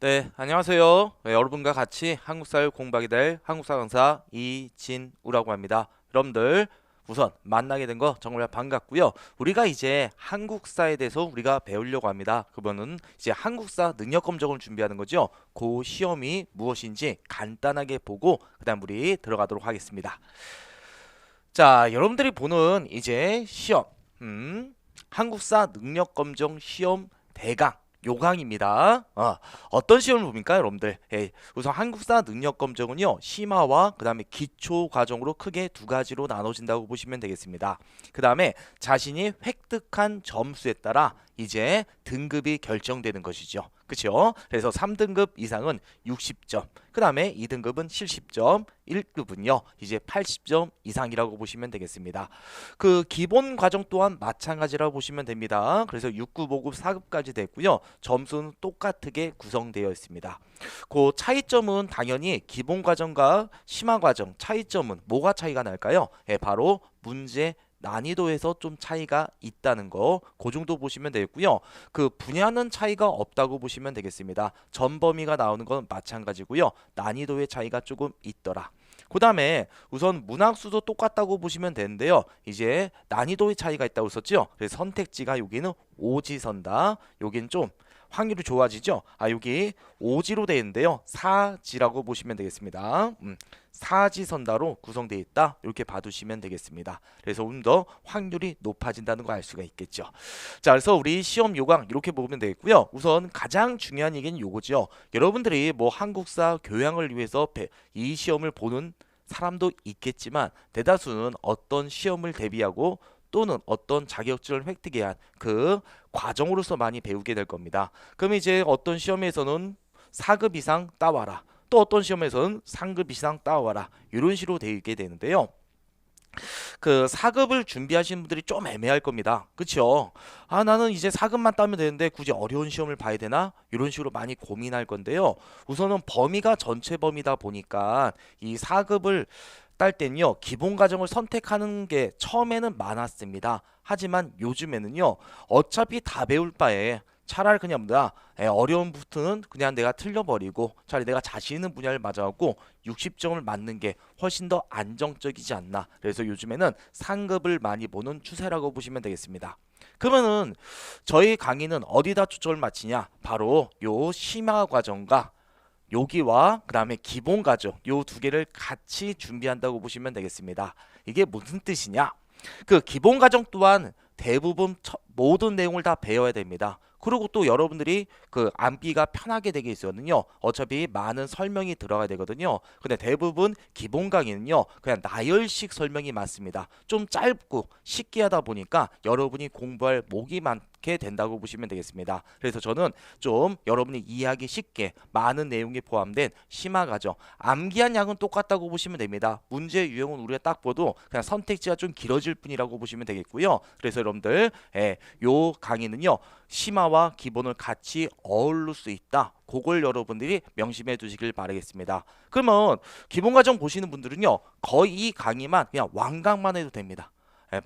네, 안녕하세요. 네, 여러분과 같이 한국사를 공부하게 될 한국사 강사 이진우라고 합니다. 여러분들 우선 만나게 된 거 정말 반갑고요. 우리가 이제 한국사에 대해서 우리가 배우려고 합니다. 그거는 이제 한국사 능력 검정을 준비하는 거죠. 그 시험이 무엇인지 간단하게 보고 그다음 우리 들어가도록 하겠습니다. 자, 여러분들이 보는 이제 시험, 한국사 능력 검정 시험 대강 요강입니다. 어떤 시험을 봅니까, 여러분들? 우선 한국사 능력 검정은요, 심화와 그다음에 기초 과정으로 크게 두 가지로 나눠진다고 보시면 되겠습니다. 그다음에 자신이 획득한 점수에 따라 이제 등급이 결정되는 것이죠. 그렇죠? 그래서 3등급 이상은 60점, 그 다음에 2등급은 70점, 1급은요 이제 80점 이상이라고 보시면 되겠습니다. 그 기본 과정 또한 마찬가지라고 보시면 됩니다. 그래서 6급, 5급, 4급까지 됐고요. 점수는 똑같게 구성되어 있습니다. 그 차이점은 당연히 기본 과정과 심화 과정 차이점은 뭐가 차이가 날까요? 바로 문제 난이도에서 좀 차이가 있다는 거, 그 정도 보시면 되겠고요. 그 분야는 차이가 없다고 보시면 되겠습니다. 전 범위가 나오는 건 마찬가지고요. 난이도의 차이가 조금 있더라. 그 다음에 우선 문항수도 똑같다고 보시면 되는데요. 이제 난이도의 차이가 있다고 썼죠. 그래서 선택지가 여기는 오지선다. 여기는 좀 확률이 좋아지죠. 여기 오지로 되어 있는데요. 사지라고 보시면 되겠습니다. 사지선다로 구성되어 있다. 이렇게 봐두시면 되겠습니다. 그래서 좀 더 확률이 높아진다는 거 알 수가 있겠죠. 자, 그래서 우리 시험 요강 이렇게 보면 되겠고요. 우선 가장 중요한 얘기는 요거죠. 여러분들이 뭐 한국사 교양을 위해서 이 시험을 보는 사람도 있겠지만 대다수는 어떤 시험을 대비하고 또는 어떤 자격증을 획득해 한 그 과정으로서 많이 배우게 될 겁니다. 그럼 이제 어떤 시험에서는 4급 이상 따와라. 또 어떤 시험에서는 3급 이상 따와라. 이런 식으로 되어 있게 되는데요. 그 4급을 준비하시는 분들이 좀 애매할 겁니다. 그쵸? 나는 이제 4급만 따면 되는데 굳이 어려운 시험을 봐야 되나? 이런 식으로 많이 고민할 건데요. 우선은 범위가 전체 범위다 보니까 이 4급을 딸 땐요, 기본 과정을 선택하는 게 처음에는 많았습니다. 하지만 요즘에는요, 어차피 다 배울 바에 차라리 그냥 뭐야, 어려운 부분은 그냥 내가 틀려버리고 차라리 내가 자신 있는 분야를 맞아갖고 60점을 맞는 게 훨씬 더 안정적이지 않나. 그래서 요즘에는 상급을 많이 보는 추세라고 보시면 되겠습니다. 그러면은 저희 강의는 어디다 초점을 맞추냐? 바로 요 심화 과정과 여기와 그 다음에 기본 과정 요 두 개를 같이 준비한다고 보시면 되겠습니다. 이게 무슨 뜻이냐? 그 기본 과정 또한 대부분 모든 내용을 다 배워야 됩니다. 그리고 또 여러분들이 그 암기가 편하게 되게 있거든요. 어차피 많은 설명이 들어가야 되거든요. 근데 대부분 기본 강의는요, 그냥 나열식 설명이 많습니다. 좀 짧고 쉽게 하다 보니까 여러분이 공부할 목이 많게 된다고 보시면 되겠습니다. 그래서 저는 좀 여러분이 이해하기 쉽게 많은 내용이 포함된 심화 과정, 암기한 양은 똑같다고 보시면 됩니다. 문제 유형은 우리가 딱 봐도 그냥 선택지가 좀 길어질 뿐이라고 보시면 되겠고요. 그래서 여러분들 요 강의는요, 심화와 기본을 같이 어울릴 수 있다. 그걸 여러분들이 명심해 두시길 바라겠습니다. 그러면 기본 과정 보시는 분들은요, 거의 이 강의만 그냥 완강만 해도 됩니다.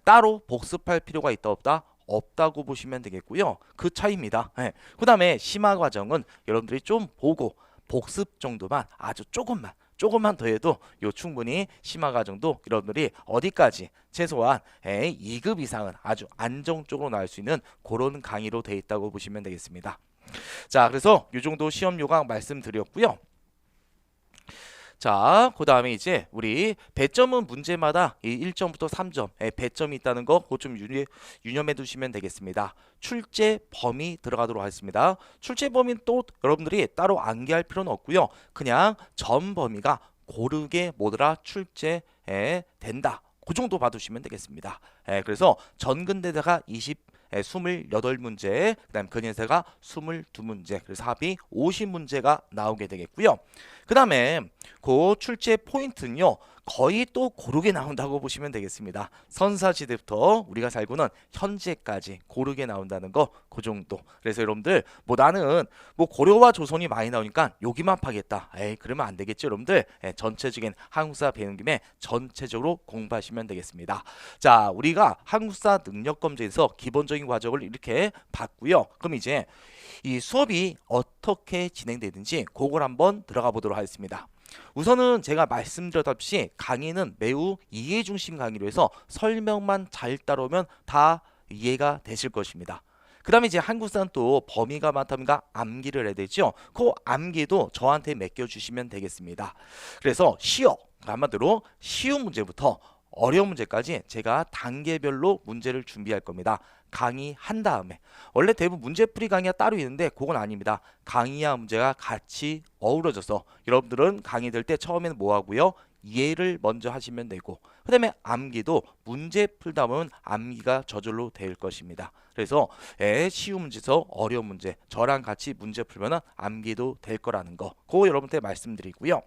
따로 복습할 필요가 있다 없다? 없다고 보시면 되겠고요. 그 차이입니다. 그 다음에 심화 과정은 여러분들이 좀 보고 복습 정도만 아주 조금만 더 해도 요 충분히 심화 과정도 여러분들이 어디까지 최소한 2급 이상은 아주 안정적으로 나올 수 있는 그런 강의로 되어 있다고 보시면 되겠습니다. 자, 그래서 요 정도 시험 요강 말씀드렸고요. 자, 그 다음에 이제 우리 배점은 문제마다 이 1점부터 3점 배점이 있다는 거 그거 좀 유념해 두시면 되겠습니다. 출제 범위 들어가도록 하겠습니다. 출제 범위는 또 여러분들이 따로 암기할 필요는 없고요. 그냥 전 범위가 고르게 뭐더라 출제 된다. 그 정도 봐두시면 되겠습니다. 그래서 전근대사가 28문제, 그 다음 근인세가 22문제, 그래서 합이 50문제가 나오게 되겠고요. 그 다음에 그 출제 포인트는요. 거의 또 고르게 나온다고 보시면 되겠습니다. 선사시대부터 우리가 살고는 현재까지 고르게 나온다는 거 그 정도. 그래서 여러분들 뭐 나는 뭐 고려와 조선이 많이 나오니까 여기만 파겠다. 에이 그러면 안 되겠죠 여러분들. 전체적인 한국사 배운 김에 전체적으로 공부하시면 되겠습니다. 자 우리가 한국사 능력검증에서 기본적인 과정을 이렇게 봤고요. 그럼 이제 이 수업이 어떻게 진행되는지 그걸 한번 들어가 보도록 하겠습니다. 우선은 제가 말씀드렸다시피 강의는 매우 이해 중심 강의로 해서 설명만 잘 따라오면 다 이해가 되실 것입니다. 그 다음에 이제 한국사는 또 범위가 많다 보니까 암기를 해야 되죠. 그 암기도 저한테 맡겨주시면 되겠습니다. 그래서 한마디로 쉬운 문제부터 어려운 문제까지 제가 단계별로 문제를 준비할 겁니다. 강의한 다음에 원래 대부분 문제풀이 강의가 따로 있는데 그건 아닙니다. 강의와 문제가 같이 어우러져서 여러분들은 강의 들 때 처음에는 뭐 하고요? 이해를 먼저 하시면 되고 그 다음에 암기도 문제 풀다 보면 암기가 저절로 될 것입니다. 그래서 쉬운 문제에서 어려운 문제 저랑 같이 문제 풀면 암기도 될 거라는 거 그거 여러분한테 말씀드리고요.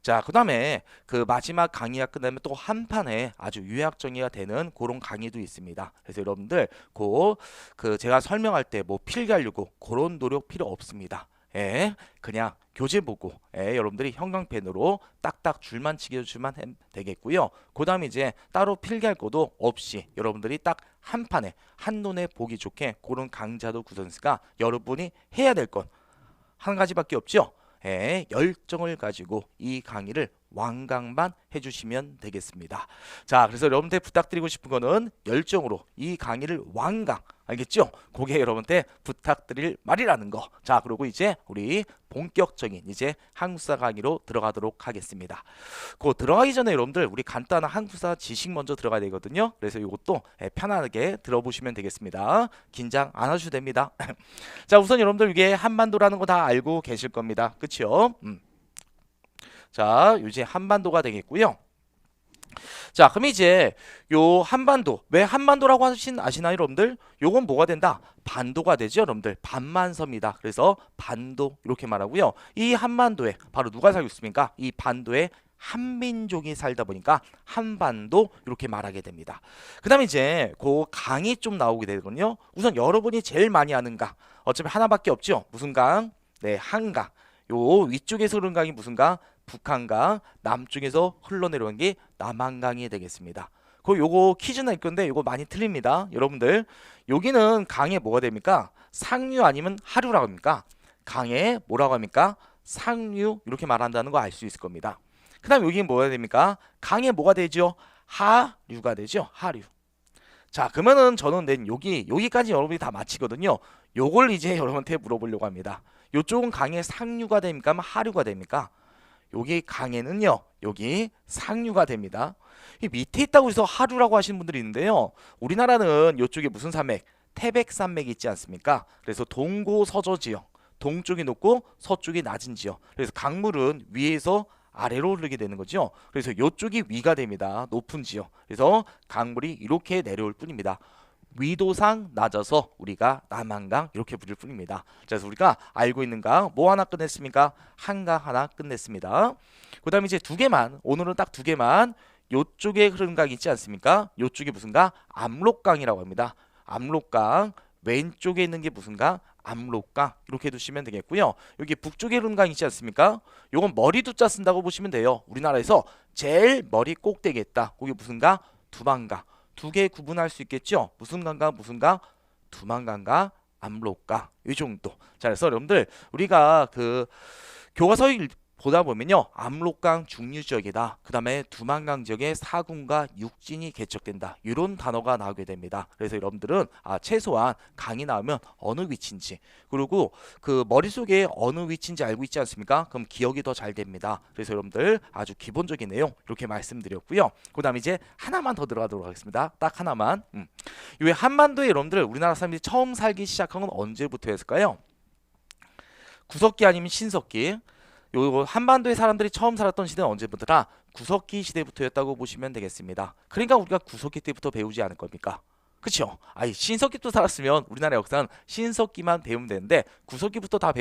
자, 그 다음에 그 마지막 강의가 끝나면 또 한 판에 아주 요약 정리가 되는 그런 강의도 있습니다. 그래서 여러분들 그 제가 설명할 때 뭐 필기하려고 그런 노력 필요 없습니다. 그냥 교재 보고 여러분들이 형광펜으로 딱딱 줄만 치겨주면 되겠고요. 그 다음에 이제 따로 필기할 것도 없이 여러분들이 딱 한 판에 한눈에 보기 좋게 그런 강좌도 구성했으니까 여러분이 해야 될 건 한 가지밖에 없죠. 열정을 가지고 이 강의를 완강만 해주시면 되겠습니다. 자, 그래서 여러분한테 부탁드리고 싶은 거는 열정으로 이 강의를 완강, 알겠죠? 그게 여러분한테 부탁드릴 말이라는 거. 자, 그리고 이제 우리 본격적인 이제 한국사 강의로 들어가도록 하겠습니다. 그 들어가기 전에 여러분들 우리 간단한 한국사 지식 먼저 들어가야 되거든요. 그래서 이것도 편안하게 들어보시면 되겠습니다. 긴장 안 하셔도 됩니다. 자, 우선 여러분들 이게 한반도라는 거 다 알고 계실 겁니다. 그쵸? 자, 이제 한반도가 되겠고요. 자, 그럼 이제 요 한반도, 왜 한반도라고 아시나요, 여러분들? 요건 뭐가 된다? 반도가 되죠, 여러분들. 반만섬이다. 그래서 반도 이렇게 말하고요. 이 한반도에 바로 누가 살고 있습니까? 이 반도에 한민족이 살다 보니까 한반도 이렇게 말하게 됩니다. 그 다음에 이제 그 강이 좀 나오게 되거든요. 우선 여러분이 제일 많이 아는 강, 어차피 하나밖에 없죠. 무슨 강? 네, 한강. 요 위쪽에서 흐르는 강이 무슨 강? 북한강, 남쪽에서 흘러내려온 게 남한강이 되겠습니다. 요거 퀴즈 낼 건데 요거 많이 틀립니다. 여러분들 여기는 강에 뭐가 됩니까? 상류 아니면 하류라고 합니까? 강에 뭐라고 합니까? 상류 이렇게 말한다는 거 알 수 있을 겁니다. 그 다음 여기는 뭐가 됩니까? 강에 뭐가 되죠? 하류가 되죠. 하류. 자, 그러면은 저는 여기까지 여러분이 다 마치거든요. 요걸 이제 여러분한테 물어보려고 합니다. 요쪽은 강의 상류가 됩니까? 하류가 됩니까? 여기 강에는요, 여기 상류가 됩니다. 이 밑에 있다고 해서 하류라고 하시는 분들이 있는데요. 우리나라는 이쪽에 무슨 산맥? 태백산맥이 있지 않습니까? 그래서 동고서저 지역, 동쪽이 높고 서쪽이 낮은 지역. 그래서 강물은 위에서 아래로 흐르게 되는 거죠. 그래서 이쪽이 위가 됩니다. 높은 지역. 그래서 강물이 이렇게 내려올 뿐입니다. 위도상 낮아서 우리가 남한강 이렇게 부를 뿐입니다. 그래서 우리가 알고 있는 강 뭐 하나 끝냈습니까? 한강 하나 끝냈습니다. 그 다음에 이제 오늘은 딱 두 개만 요쪽에 흐르는 강 있지 않습니까? 요쪽이 무슨 강? 압록강이라고 합니다. 압록강 왼쪽에 있는 게 무슨 강? 압록강 이렇게 두시면 되겠고요. 여기 북쪽에 흐르는 강 있지 않습니까? 요건 머리 두자 쓴다고 보시면 돼요. 우리나라에서 제일 머리 꼭대기에 있다. 거기 무슨 강? 두만강. 두 개 구분할 수 있겠죠? 무슨 강과 무슨 강? 두만강과 압록강 이 정도. 자, 그래서 여러분들 우리가 그 교과서를 보다 보면요, 압록강 중류 지역이다. 그 다음에 두만강 지역에 사군과 육진이 개척된다. 이런 단어가 나오게 됩니다. 그래서 여러분들은 최소한 강이 나오면 어느 위치인지 그리고 그 머릿속에 어느 위치인지 알고 있지 않습니까? 그럼 기억이 더 잘 됩니다. 그래서 여러분들 아주 기본적인 내용 이렇게 말씀드렸고요. 그 다음에 이제 하나만 더 들어가도록 하겠습니다. 딱 하나만. 이 한반도에 여러분들 우리나라 사람들이 처음 살기 시작한 건 언제부터였을까요? 구석기 아니면 신석기. 요 한반도의 사람들이 처음 살았던 시대는 언제부터라? 구석기 시대부터였다고 보시면 되겠습니다. 그러니까 우리가 구석기 때부터 배우지 않을 겁니까? 그쵸? 아이 신석기부터 살았으면 우리나라 역사는 신석기만 배우면 되는데 구석기부터 다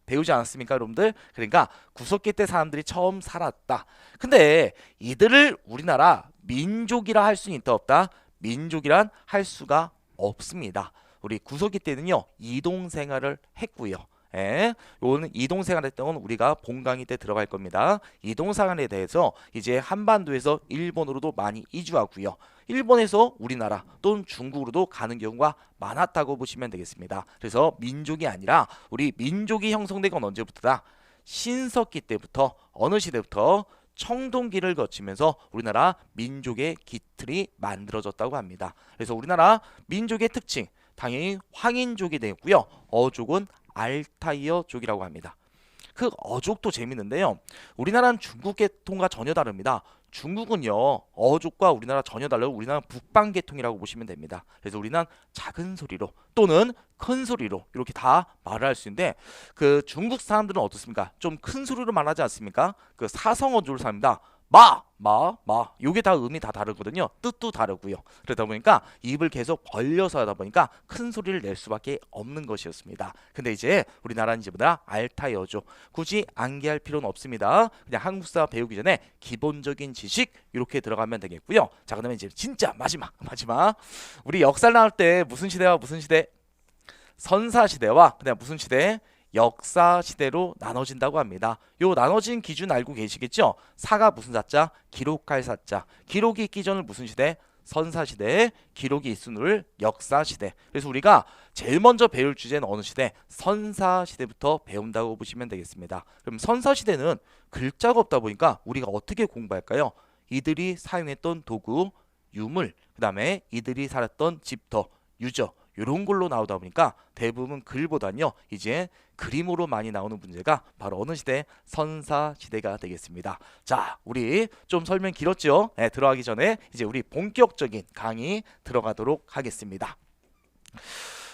배우지 않았습니까, 여러분들? 그러니까 구석기 때 사람들이 처음 살았다. 근데 이들을 우리나라 민족이라 할 수는 있다 없다? 민족이란 할 수가 없습니다. 우리 구석기 때는요 이동 생활을 했고요. 예, 요거는 이동 생활했던 건 우리가 본강의 때 들어갈 겁니다. 이동 생활에 대해서 이제 한반도에서 일본으로도 많이 이주하고요. 일본에서 우리나라 또는 중국으로도 가는 경우가 많았다고 보시면 되겠습니다. 그래서 민족이 아니라 우리 민족이 형성된 건 언제부터다? 신석기 때부터 어느 시대부터 청동기를 거치면서 우리나라 민족의 기틀이 만들어졌다고 합니다. 그래서 우리나라 민족의 특징 당연히 황인족이 되고요. 어족은 알타이어족이라고 합니다. 그 어족도 재밌는데요. 우리나라는 중국 계통과 전혀 다릅니다. 중국은요 어족과 우리나라 전혀 달라요. 우리나라는 북방 계통이라고 보시면 됩니다. 그래서 우리는 작은 소리로 또는 큰 소리로 이렇게 다 말을 할 수 있는데 그 중국 사람들은 어떻습니까? 좀 큰 소리로 말하지 않습니까? 그 사성 어조를 삽니다. 요게 다 음이 다 다르거든요. 뜻도 다르고요. 그러다 보니까 입을 계속 벌려서 하다 보니까 큰 소리를 낼 수밖에 없는 것이었습니다. 근데 이제 우리나라는 이제 뭐다? 알타이어죠. 굳이 암기할 필요는 없습니다. 그냥 한국사 배우기 전에 기본적인 지식 이렇게 들어가면 되겠고요. 자, 그다음에 이제 진짜 마지막 우리 역사 나올 때 무슨 시대와 무슨 시대? 선사시대와 그다음 무슨 시대? 역사시대로 나눠진다고 합니다. 요 나눠진 기준 알고 계시겠죠? 사가 무슨 사자? 기록할 사자. 기록이 있기 전을 무슨 시대? 선사시대. 기록이 있은 후를 역사시대. 그래서 우리가 제일 먼저 배울 주제는 어느 시대? 선사시대부터 배운다고 보시면 되겠습니다. 그럼 선사시대는 글자가 없다 보니까 우리가 어떻게 공부할까요? 이들이 사용했던 도구, 유물, 그 다음에 이들이 살았던 집터, 유적 이런 걸로 나오다 보니까 대부분 글보다는요 이제 그림으로 많이 나오는 문제가 바로 어느 시대? 선사시대가 되겠습니다. 자, 우리 좀 설명 길었죠? 네, 들어가기 전에 이제 우리 본격적인 강의 들어가도록 하겠습니다.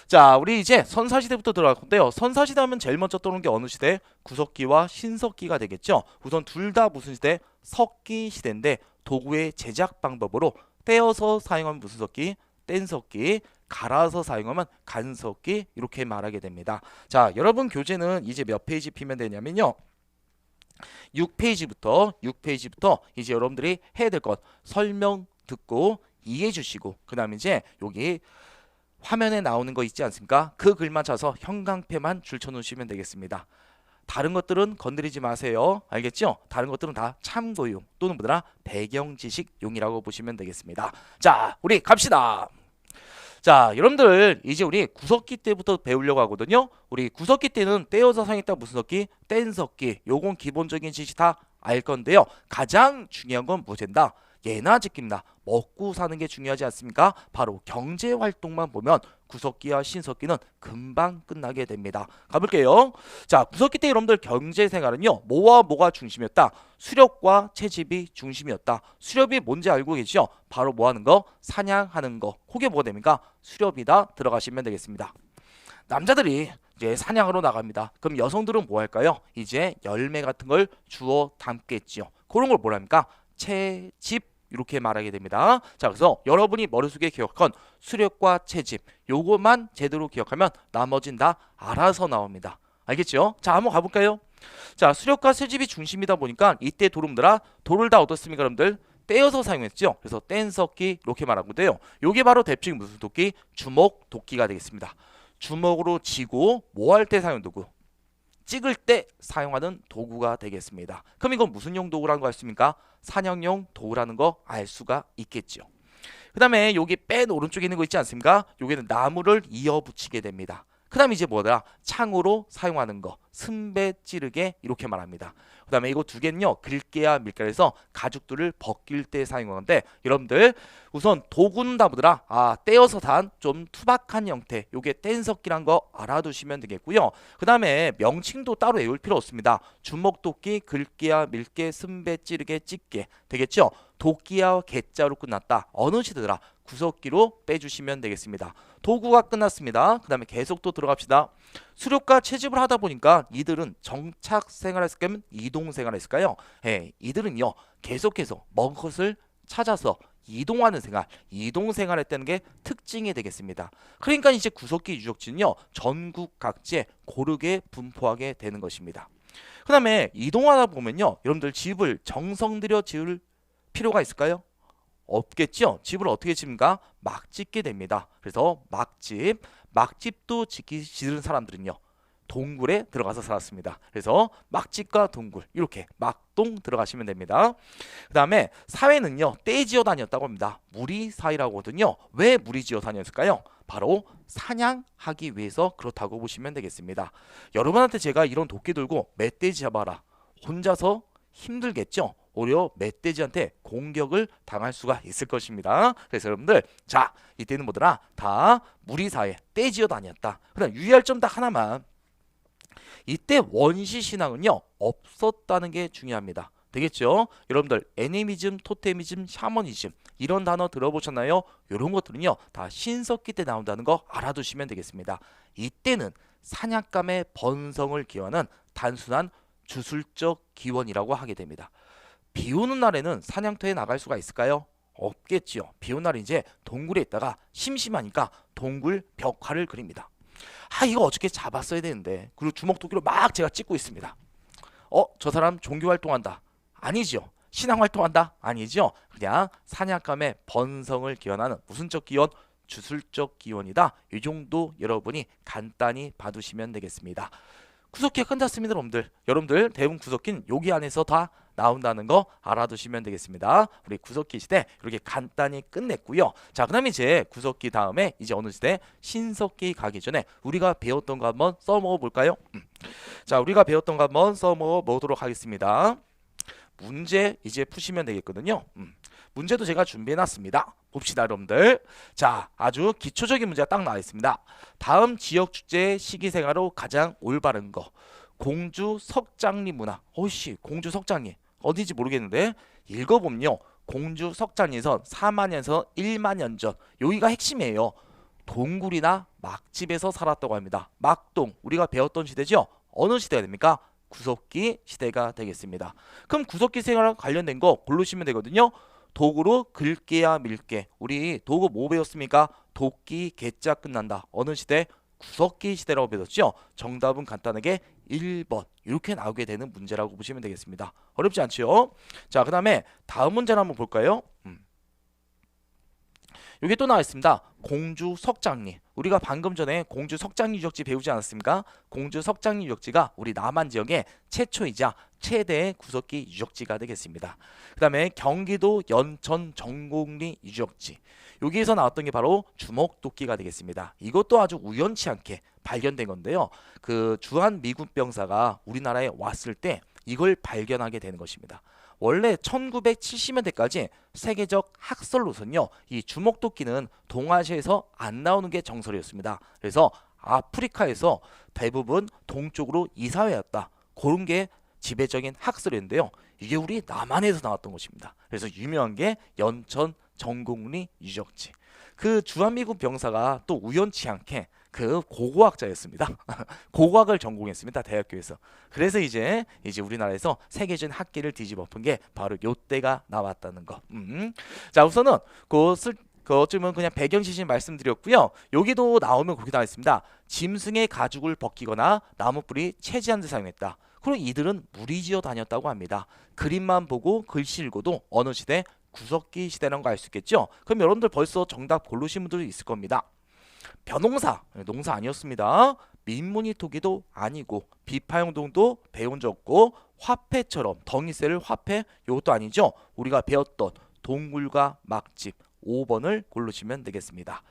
자, 우리 이제 선사시대부터 들어갈 건데요. 선사시대 하면 제일 먼저 떠오르는 게 어느 시대? 구석기와 신석기가 되겠죠. 우선 둘 다 무슨 시대? 석기 시대인데 도구의 제작 방법으로 떼어서 사용하면 무슨 석기? 뗀석기, 갈아서 사용하면 간석기 이렇게 말하게 됩니다. 자, 여러분 교재는 이제 몇 페이지 피면 되냐면요. 6페이지부터 이제 여러분들이 해야 될 것 설명 듣고 이해해 주시고 그 다음에 이제 여기 화면에 나오는 거 있지 않습니까? 그 글만 찾아서 형광펜만 줄쳐 놓으시면 되겠습니다. 다른 것들은 건드리지 마세요. 알겠죠? 다른 것들은 다 참고용 또는 뭐더라? 배경지식용이라고 보시면 되겠습니다. 자, 우리 갑시다. 자, 여러분들 이제 우리 구석기 때부터 배우려고 하거든요. 우리 구석기 때는 떼어서 사용했다 무슨 석기? 뗀석기. 요건 기본적인 지식 다 알 건데요. 가장 중요한 건 무엇인다? 예나 지킵니다. 먹고 사는 게 중요하지 않습니까? 바로 경제 활동만 보면 구석기와 신석기는 금방 끝나게 됩니다. 가볼게요. 자, 구석기 때 여러분들 경제 생활은요. 뭐와 뭐가 중심이었다? 수렵과 채집이 중심이었다. 수렵이 뭔지 알고 계시죠? 바로 뭐 하는 거? 사냥하는 거. 그게 뭐가 됩니까? 수렵이다 들어가시면 되겠습니다. 남자들이 이제 사냥으로 나갑니다. 그럼 여성들은 뭐 할까요? 이제 열매 같은 걸 주워 담겠지요. 그런 걸 뭐랍니까? 채집 이렇게 말하게 됩니다. 자, 그래서 여러분이 머릿속에 기억한 수렵과 채집 요것만 제대로 기억하면 나머진 다 알아서 나옵니다. 알겠죠? 자, 한번 가볼까요? 자, 수렵과 채집이 중심이다 보니까 이때 도름들아 돌을 다 얻었습니까, 여러분들? 떼어서 사용했죠. 그래서 뗀석기 이렇게 말한 건데요. 요게 바로 대표적인 무슨 도끼? 주먹 도끼가 되겠습니다. 주먹으로 쥐고 뭐 할 때 사용 도구? 찍을 때 사용하는 도구가 되겠습니다. 그럼 이건 무슨 용 도구라는 거 아십니까? 사냥용 도구라는 거 알 수가 있겠죠. 그 다음에 여기 맨 오른쪽에 있는 거 있지 않습니까? 여기는 나무를 이어 붙이게 됩니다. 그 다음에 이제 뭐더라? 창으로 사용하는 거 승배 찌르게 이렇게 말합니다. 그 다음에 이거 두 개는요 글게야 밀가에서 가죽들을 벗길 때 사용하는데 여러분들 우선 도구는 다 뭐더라? 떼어서 단 좀 투박한 형태 요게 뗀석기란 거 알아두시면 되겠고요. 그 다음에 명칭도 따로 외울 필요 없습니다. 주먹도끼, 글게야, 밀게, 승배 찌르게, 찢게 되겠죠. 도끼야 개자로 끝났다. 어느 시대더라? 구석기로 빼주시면 되겠습니다. 도구가 끝났습니다. 그 다음에 계속 또 들어갑시다. 수렵과 채집을 하다 보니까 이들은 정착 생활했을까요? 이동 생활했을까요? 이들은요 계속해서 먹을 것을 찾아서 이동하는 생활, 이동 생활을 했다는 게 특징이 되겠습니다. 그러니까 이제 구석기 유적지는요, 전국 각지에 고르게 분포하게 되는 것입니다. 그 다음에 이동하다 보면요, 여러분들 집을 정성 들여 지을 필요가 있을까요? 없겠죠. 집을 어떻게 짓는가? 막 짓게 됩니다. 그래서 막집도 지은 사람들은요, 동굴에 들어가서 살았습니다. 그래서 막집과 동굴 이렇게 막동 들어가시면 됩니다. 그 다음에 사회는요, 떼지어 다녔다고 합니다. 무리 사회라고 하거든요. 왜 무리 지어 다녔을까요? 바로 사냥하기 위해서 그렇다고 보시면 되겠습니다. 여러분한테 제가 이런 도끼 들고 멧돼지 잡아라, 혼자서 힘들겠죠. 오히려 멧돼지한테 공격을 당할 수가 있을 것입니다. 그래서 여러분들, 자, 이때는 뭐더라? 다 무리사회 떼지어 다녔다. 그다음 유의할 점 딱 하나만. 이때 원시 신앙은요, 없었다는 게 중요합니다. 되겠죠? 여러분들, 애니미즘, 토테미즘, 샤머니즘 이런 단어 들어보셨나요? 이런 것들은요, 다 신석기 때 나온다는 거 알아두시면 되겠습니다. 이때는 사냥감의 번성을 기원하는 단순한 주술적 기원이라고 하게 됩니다. 비 오는 날에는 사냥터에 나갈 수가 있을까요? 없겠지요. 비 오는 날 이제 동굴에 있다가 심심하니까 동굴 벽화를 그립니다. 아, 이거 어떻게 잡았어야 되는데. 그리고 주먹도끼로 막 제가 찍고 있습니다. 저 사람 종교 활동한다. 아니죠. 신앙 활동한다. 아니죠. 그냥 사냥감의 번성을 기원하는 무슨적 기원? 주술적 기원이다. 이 정도 여러분이 간단히 봐두시면 되겠습니다. 구석기가 끝났습니다, 여러분들. 여러분들 대부분 구석기는 여기 안에서 다 나온다는 거 알아두시면 되겠습니다. 우리 구석기 시대 이렇게 간단히 끝냈고요. 자, 그다음에 이제 구석기 다음에 이제 어느 시대? 신석기 가기 전에 우리가 배웠던 거 한번 써먹어 볼까요? 자, 우리가 배웠던 거 한번 써먹어 보도록 하겠습니다. 문제 이제 푸시면 되겠거든요. 문제도 제가 준비해놨습니다. 봅시다, 여러분들. 자, 아주 기초적인 문제가 딱 나와 있습니다. 다음 지역 축제의 시기생활로 가장 올바른 거. 공주 석장리 문화. 어이씨, 공주 석장리 어디지 모르겠는데 읽어보면요, 공주 석장리에서 4만년에서 1만년 전, 여기가 핵심이에요. 동굴이나 막집에서 살았다고 합니다. 막동, 우리가 배웠던 시대죠. 어느 시대가 됩니까? 구석기 시대가 되겠습니다. 그럼 구석기 생활과 관련된 거 고르시면 되거든요. 도구로 긁게야 밀게. 우리 도구 뭐 배웠습니까? 도끼 개자 끝난다. 어느 시대? 구석기 시대라고 배웠죠. 정답은 간단하게 1번 이렇게 나오게 되는 문제라고 보시면 되겠습니다. 어렵지 않죠? 자, 그 다음에 다음 문제를 한번 볼까요? 여기 또 나와 있습니다. 공주 석장리. 우리가 방금 전에 공주 석장리 유적지 배우지 않았습니까? 공주 석장리 유적지가 우리 남한 지역의 최초이자 최대의 구석기 유적지가 되겠습니다. 그 다음에 경기도 연천 정곡리 유적지. 여기에서 나왔던 게 바로 주먹도끼가 되겠습니다. 이것도 아주 우연치 않게 발견된 건데요. 그 주한 미군 병사가 우리나라에 왔을 때 이걸 발견하게 되는 것입니다. 원래 1970년대까지 세계적 학설로서는요, 이 주먹도끼는 동아시아에서 안 나오는 게 정설이었습니다. 그래서 아프리카에서 대부분 동쪽으로 이사회였다. 그런 게 지배적인 학설인데요. 이게 우리 남한에서 나왔던 것입니다. 그래서 유명한 게 연천 정곡리 유적지. 그 주한미군 병사가 또 우연치 않게 그 고고학자였습니다. 고고학을 전공했습니다, 대학교에서. 그래서 이제 우리나라에서 세계적인 학계를 뒤집어 엎은 게 바로 요때가 나왔다는 거. 자, 우선은 어쩌면 그냥 배경 지식 말씀드렸고요. 여기도 나오면 그렇게 나와 있습니다. 짐승의 가죽을 벗기거나 나무뿌리 채취하는 데 사용했다. 그리고 이들은 무리지어 다녔다고 합니다. 그림만 보고 글씨 읽어도 어느 시대? 구석기 시대라는 거 알 수 있겠죠? 그럼 여러분들 벌써 정답 고르신 분들이 있을 겁니다. 벼농사, 농사 아니었습니다. 민무늬 토기도 아니고 비파용동도 배운 적 없고 화폐처럼 덩이새를 화폐, 이것도 아니죠. 우리가 배웠던 동굴과 막집 5번을 고르시면 되겠습니다.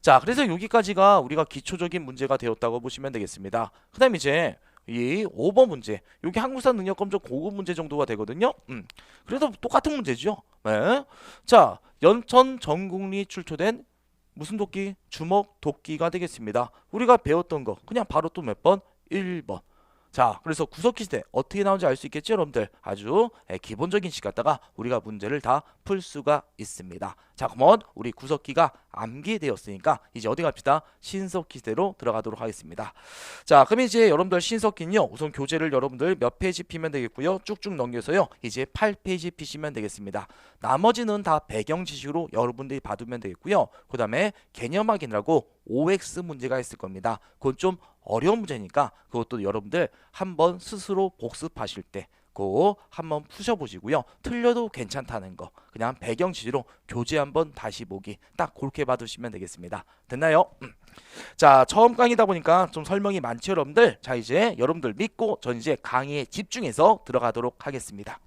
자, 그래서 여기까지가 우리가 기초적인 문제가 되었다고 보시면 되겠습니다. 그 다음에 이제 이 5번 문제, 여기 한국사 능력 검정 고급 문제 정도가 되거든요. 그래도 똑같은 문제죠. 네. 자, 연천 정곡리 출토된 무슨 도끼? 주먹 도끼가 되겠습니다. 우리가 배웠던 거 그냥 바로 또 몇 번? 1번. 자, 그래서 구석기 시대 어떻게 나오는지 알 수 있겠죠, 여러분들? 아주 기본적인 식 갖다가 우리가 문제를 다 풀 수가 있습니다. 자, 그러면 우리 구석기가 암기되었으니까 이제 어디 갑시다? 신석기 시대로 들어가도록 하겠습니다. 자, 그럼 이제 여러분들 신석기는요, 우선 교재를 여러분들 몇 페이지 피면 되겠고요, 쭉쭉 넘겨서요, 이제 8페이지 피시면 되겠습니다. 나머지는 다 배경 지식으로 여러분들이 봐두면 되겠고요. 그 다음에 개념 확인이라고 OX 문제가 있을 겁니다. 그건 좀 어려운 문제니까 그것도 여러분들 한번 스스로 복습하실 때 그거 한번 푸셔보시고요. 틀려도 괜찮다는 거 그냥 배경 지시로 교재 한번 다시 보기 딱 그렇게 봐두시면 되겠습니다. 됐나요? 자, 처음 강의다 보니까 좀 설명이 많죠, 여러분들. 자, 이제 여러분들 믿고 전 이제 강의에 집중해서 들어가도록 하겠습니다.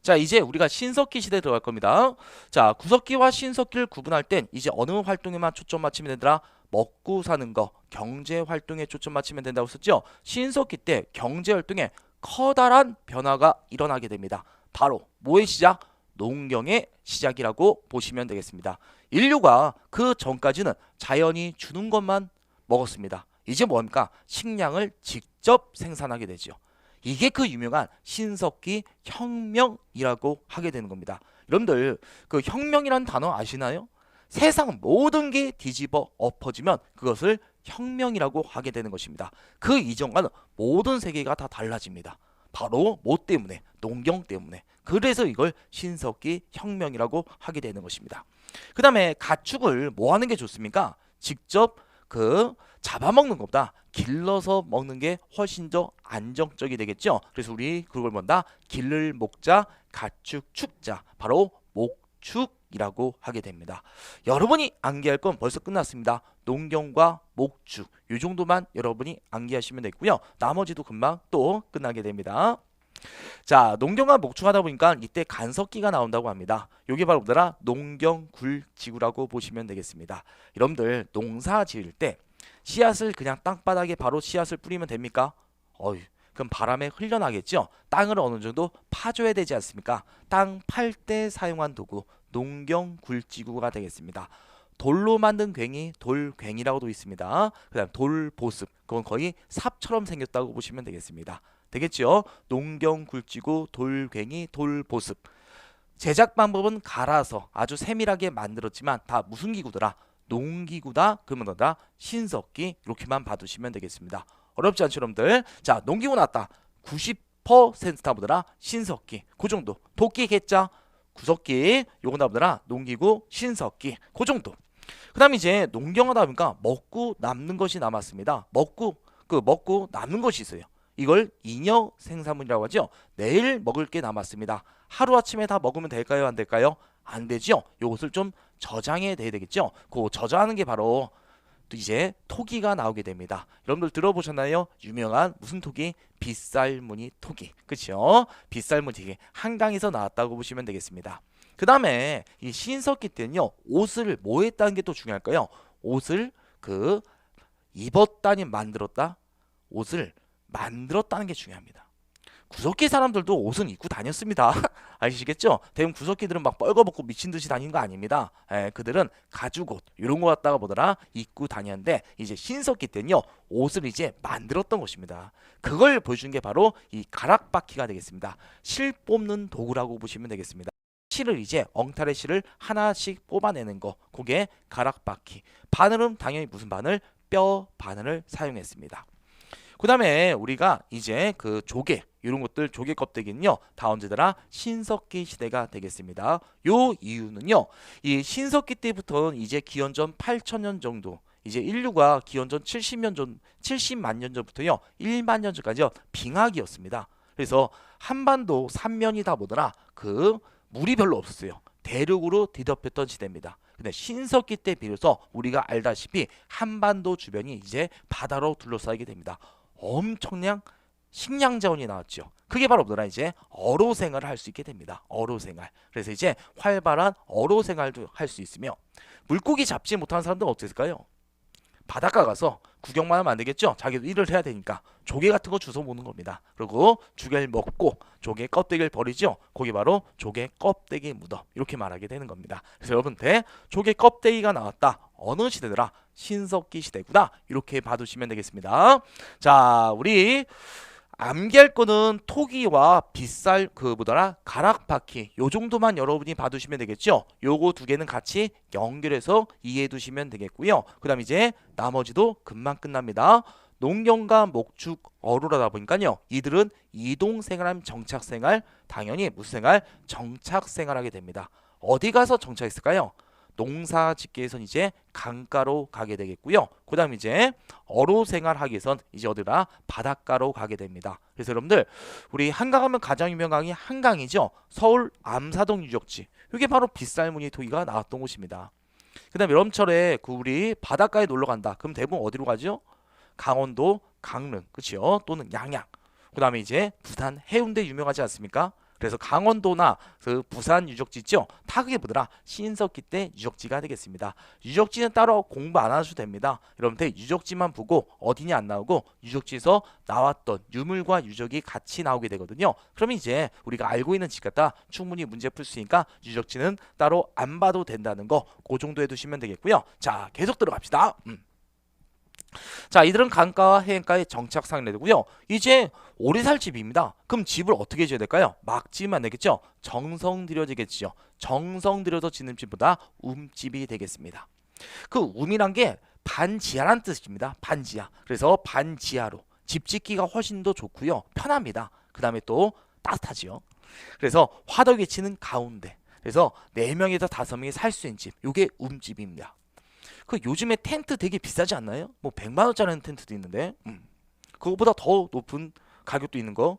자, 이제 우리가 신석기 시대에 들어갈 겁니다. 자, 구석기와 신석기를 구분할 땐 이제 어느 활동에만 초점 맞추면 되더라? 먹고 사는 거, 경제 활동에 초점 맞추면 된다고 썼죠? 신석기 때 경제 활동에 커다란 변화가 일어나게 됩니다. 바로 뭐의 시작? 농경의 시작이라고 보시면 되겠습니다. 인류가 그 전까지는 자연이 주는 것만 먹었습니다. 이제 뭡니까? 식량을 직접 생산하게 되죠. 이게 그 유명한 신석기 혁명이라고 하게 되는 겁니다. 여러분들 그 혁명이라는 단어 아시나요? 세상 모든 게 뒤집어 엎어지면 그것을 혁명이라고 하게 되는 것입니다. 그 이전과는 모든 세계가 다 달라집니다. 바로 뭐 때문에? 농경 때문에. 그래서 이걸 신석기 혁명이라고 하게 되는 것입니다. 그 다음에 가축을 뭐 하는 게 좋습니까? 직접 그 잡아먹는 것보다 길러서 먹는 게 훨씬 더 안정적이 되겠죠. 그래서 우리 그걸 뭔다? 길를 목자 가축 축자 바로 목축이라고 하게 됩니다. 여러분이 암기할 건 벌써 끝났습니다. 농경과 목축 이 정도만 여러분이 암기하시면 되고요. 나머지도 금방 또 끝나게 됩니다. 자, 농경과 목축하다 보니까 이때 간섭기가 나온다고 합니다. 이게 바로 뭐더라? 농경굴지구라고 보시면 되겠습니다. 여러분들 농사 지을 때 씨앗을 그냥 땅바닥에 바로 씨앗을 뿌리면 됩니까? 그럼 바람에 흘려나겠죠? 땅을 어느 정도 파줘야 되지 않습니까? 땅 팔 때 사용한 도구 농경굴지구가 되겠습니다. 돌로 만든 괭이 돌괭이라고도 있습니다. 그 다음 돌보습 그건 거의 삽처럼 생겼다고 보시면 되겠습니다. 되겠죠? 농경굴지구 돌괭이 돌보습 제작 방법은 갈아서 아주 세밀하게 만들었지만 다 무슨 기구더라? 농기구다. 그러면 너다 신석기 이렇게만 봐두시면 되겠습니다. 어렵지 않죠, 여러분들? 자, 농기구 나왔다. 90%다 보더라 신석기 그 정도. 토끼 개짜 구석기 요거 나보더라 농기구 신석기 그 정도. 그 다음 이제 농경하다 보니까 먹고 남는 것이 남았습니다. 먹고 남는 것이 있어요. 이걸 잉여 생산물이라고 하죠. 내일 먹을 게 남았습니다. 하루아침에 다 먹으면 될까요? 안 될까요? 안 되죠. 이것을 좀 저장해야 되겠죠. 그 저장하는 게 바로 또 이제 토기가 나오게 됩니다. 여러분들 들어보셨나요? 유명한 무슨 토기? 빗살무늬 토기. 그렇죠? 빗살무늬 토기 한강에서 나왔다고 보시면 되겠습니다. 그 다음에 이 신석기 때는요. 옷을 뭐 했다는 게 또 중요할까요? 옷을 입었다니 만들었다? 옷을 만들었다는 게 중요합니다. 구석기 사람들도 옷은 입고 다녔습니다. 아시겠죠? 대부분 구석기들은 막 뻘거벗고 미친듯이 다니는 거 아닙니다. 그들은 가죽옷 이런 거 갖다가 보더라 입고 다녔는데 이제 신석기 때는요 옷을 이제 만들었던 것입니다. 그걸 보여준 게 바로 이 가락바퀴가 되겠습니다. 실 뽑는 도구라고 보시면 되겠습니다. 실을 이제 엉탈의 실을 하나씩 뽑아내는 거 그게 가락바퀴. 바늘은 당연히 무슨 바늘? 뼈 바늘을 사용했습니다. 그 다음에 우리가 이제 그 조개 이런 것들 조개 껍데기는요 다 언제더라? 신석기 시대가 되겠습니다. 요 이유는요 이 신석기 때부터는 이제 기원전 8,000년 정도 이제 인류가 기원전 70만 년 전부터요 1만 년 전까지요 빙하기였습니다. 그래서 한반도 삼면이 다 뭐더라? 물이 별로 없었어요. 대륙으로 뒤덮였던 시대입니다. 근데 신석기 때 비로소 우리가 알다시피 한반도 주변이 이제 바다로 둘러싸이게 됩니다. 엄청난 식량 자원이 나왔죠. 그게 바로 뭐더라? 이제 어로 생활을 할 수 있게 됩니다. 어로 생활. 그래서 이제 활발한 어로 생활도 할 수 있으며 물고기 잡지 못하는 사람들은 어떻게 했을까요? 바닷가 가서 구경만 하면 안 되겠죠? 자기도 일을 해야 되니까 조개 같은 거 주워 모는 겁니다. 그리고 조개를 먹고 조개 껍데기를 버리죠. 거기 바로 조개 껍데기 무덤 이렇게 말하게 되는 겁니다. 그래서 여러분들 조개 껍데기가 나왔다. 어느 시대더라? 신석기 시대구나. 이렇게 봐두시면 되겠습니다. 자, 우리 암기할 거는 토기와 빗살 그 뭐더라 가락바퀴 요 정도만 여러분이 봐두시면 되겠죠. 요거 두 개는 같이 연결해서 이해해 두시면 되겠고요. 그 다음 이제 나머지도 금방 끝납니다. 농경과 목축 어루라다 보니까요, 이들은 이동생활하면 정착생활, 당연히 무슨 생활? 정착생활하게 됩니다. 어디 가서 정착했을까요? 농사 짓기에선 이제 강가로 가게 되겠고요. 그 다음 이제 어로 생활하기 위해선 이제 어디라 바닷가로 가게 됩니다. 그래서 여러분들 우리 한강 하면 가장 유명한 강이 한강이죠. 서울 암사동 유적지. 이게 바로 빗살무늬 토기가 나왔던 곳입니다. 그 다음 여름철에 그 우리 바닷가에 놀러 간다. 그럼 대부분 어디로 가죠? 강원도 강릉, 그치요? 또는 양양. 그 다음에 이제 부산 해운대 유명하지 않습니까? 그래서 강원도나 그 부산 유적지 있죠? 다 그게 뭐더라? 신석기 때 유적지가 되겠습니다. 유적지는 따로 공부 안 하셔도 됩니다. 여러분들 유적지만 보고 어디니 안 나오고 유적지에서 나왔던 유물과 유적이 같이 나오게 되거든요. 그러면 이제 우리가 알고 있는 집 갖다 충분히 문제 풀 수 있으니까 유적지는 따로 안 봐도 된다는 거 그 정도 해두시면 되겠고요. 자, 계속 들어갑시다. 자, 이들은 강가와 해안가에 정착상이 되고요. 이제 오래 살 집입니다. 그럼 집을 어떻게 지어야 될까요? 막 지으면 안 되겠죠? 정성 들여지겠죠. 정성 들여서 짓는 집보다 움집이 되겠습니다. 그 움이란 게 반지하란 뜻입니다. 반지하. 그래서 반지하로 집 짓기가 훨씬 더 좋고요. 편합니다. 그 다음에 또 따뜻하지요. 그래서 화덕에 치는 가운데. 그래서 4명에서 5명이 살 수 있는 집. 요게 움집입니다. 그 요즘에 텐트 되게 비싸지 않나요? 뭐 100만 원짜리 텐트도 있는데 그거보다 더 높은 가격도 있는 거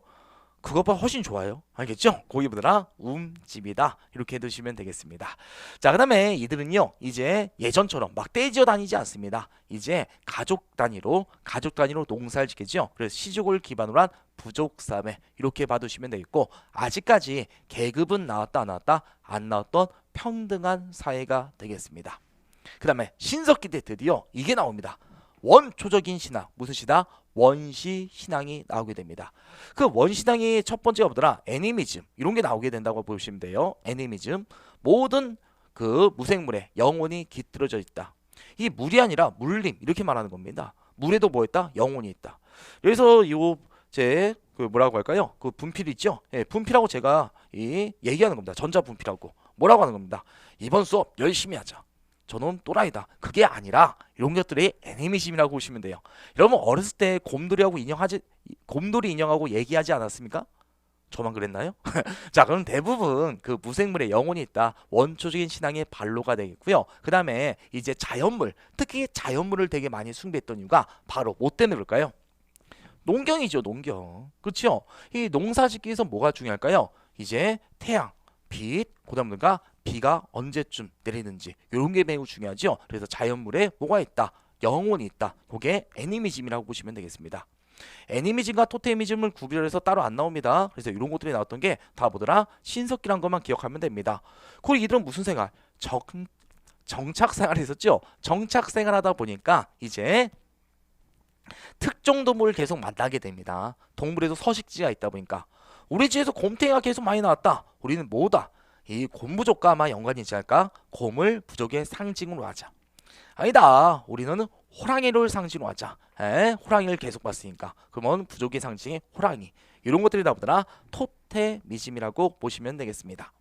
그것보다 훨씬 좋아요. 알겠죠? 거기보다 움집이다. 이렇게 해두시면 되겠습니다. 자, 그 다음에 이들은요 이제 예전처럼 막 떼지어 다니지 않습니다. 이제 가족 단위로 농사를 짓겠죠. 그래서 시족을 기반으로 한 부족사회 이렇게 봐두시면 되겠고, 아직까지 계급은 나왔다 안 나왔다? 안 나왔던 평등한 사회가 되겠습니다. 그 다음에 신석기 때 드디어 이게 나옵니다. 원초적인 신앙. 무슨 신앙? 원시 신앙이 나오게 됩니다. 그 원신앙이 첫 번째가 뭐더라? 애니미즘. 이런 게 나오게 된다고 보시면 돼요. 애니미즘. 모든 그 무생물에 영혼이 깃들어져 있다. 이 물이 아니라 물림 이렇게 말하는 겁니다. 물에도 뭐 있다? 영혼이 있다. 그래서 제 그 뭐라고 할까요? 그 분필 있죠? 예, 분필하고 제가 얘기하는 겁니다. 전자 분필하고 뭐라고 하는 겁니다. 이번 수업 열심히 하자. 저놈 또라이다. 그게 아니라 이런 것들이 애니미즘이라고 보시면 돼요. 여러분 어렸을 때 곰돌이 인형하고 얘기하지 않았습니까? 저만 그랬나요? 자, 그럼 대부분 그 무생물의 영혼이 있다. 원초적인 신앙의 반로가 되겠고요. 그 다음에 이제 자연물, 특히 자연물을 되게 많이 숭배했던 이유가 바로 뭐 때문에 그럴까요? 농경이죠, 농경. 그렇죠? 이 농사짓기에서 뭐가 중요할까요? 이제 태양, 빛, 그다음가 비가 언제쯤 내리는지 이런 게 매우 중요하죠. 그래서 자연물에 뭐가 있다? 영혼이 있다. 그게 애니미즘이라고 보시면 되겠습니다. 애니미즘과 토테미즘을 구별해서 따로 안 나옵니다. 그래서 이런 것들이 나왔던 게 다 뭐더라? 신석기란 것만 기억하면 됩니다. 그리고 이들은 무슨 생활? 정착생활을 했었죠. 정착생활하다 보니까 이제 특정 동물을 계속 만나게 됩니다. 동물에도 서식지가 있다 보니까 우리 집에서 곰탱이가 계속 많이 나왔다. 우리는 뭐다? 이 곰 부족과 아마 연관이 있지 않을까? 곰을 부족의 상징으로 하자. 아니다. 우리는 호랑이를 상징으로 하자. 호랑이를 계속 봤으니까. 그러면 부족의 상징이 호랑이. 이런 것들이 나보더라 토테미즘이라고 보시면 되겠습니다.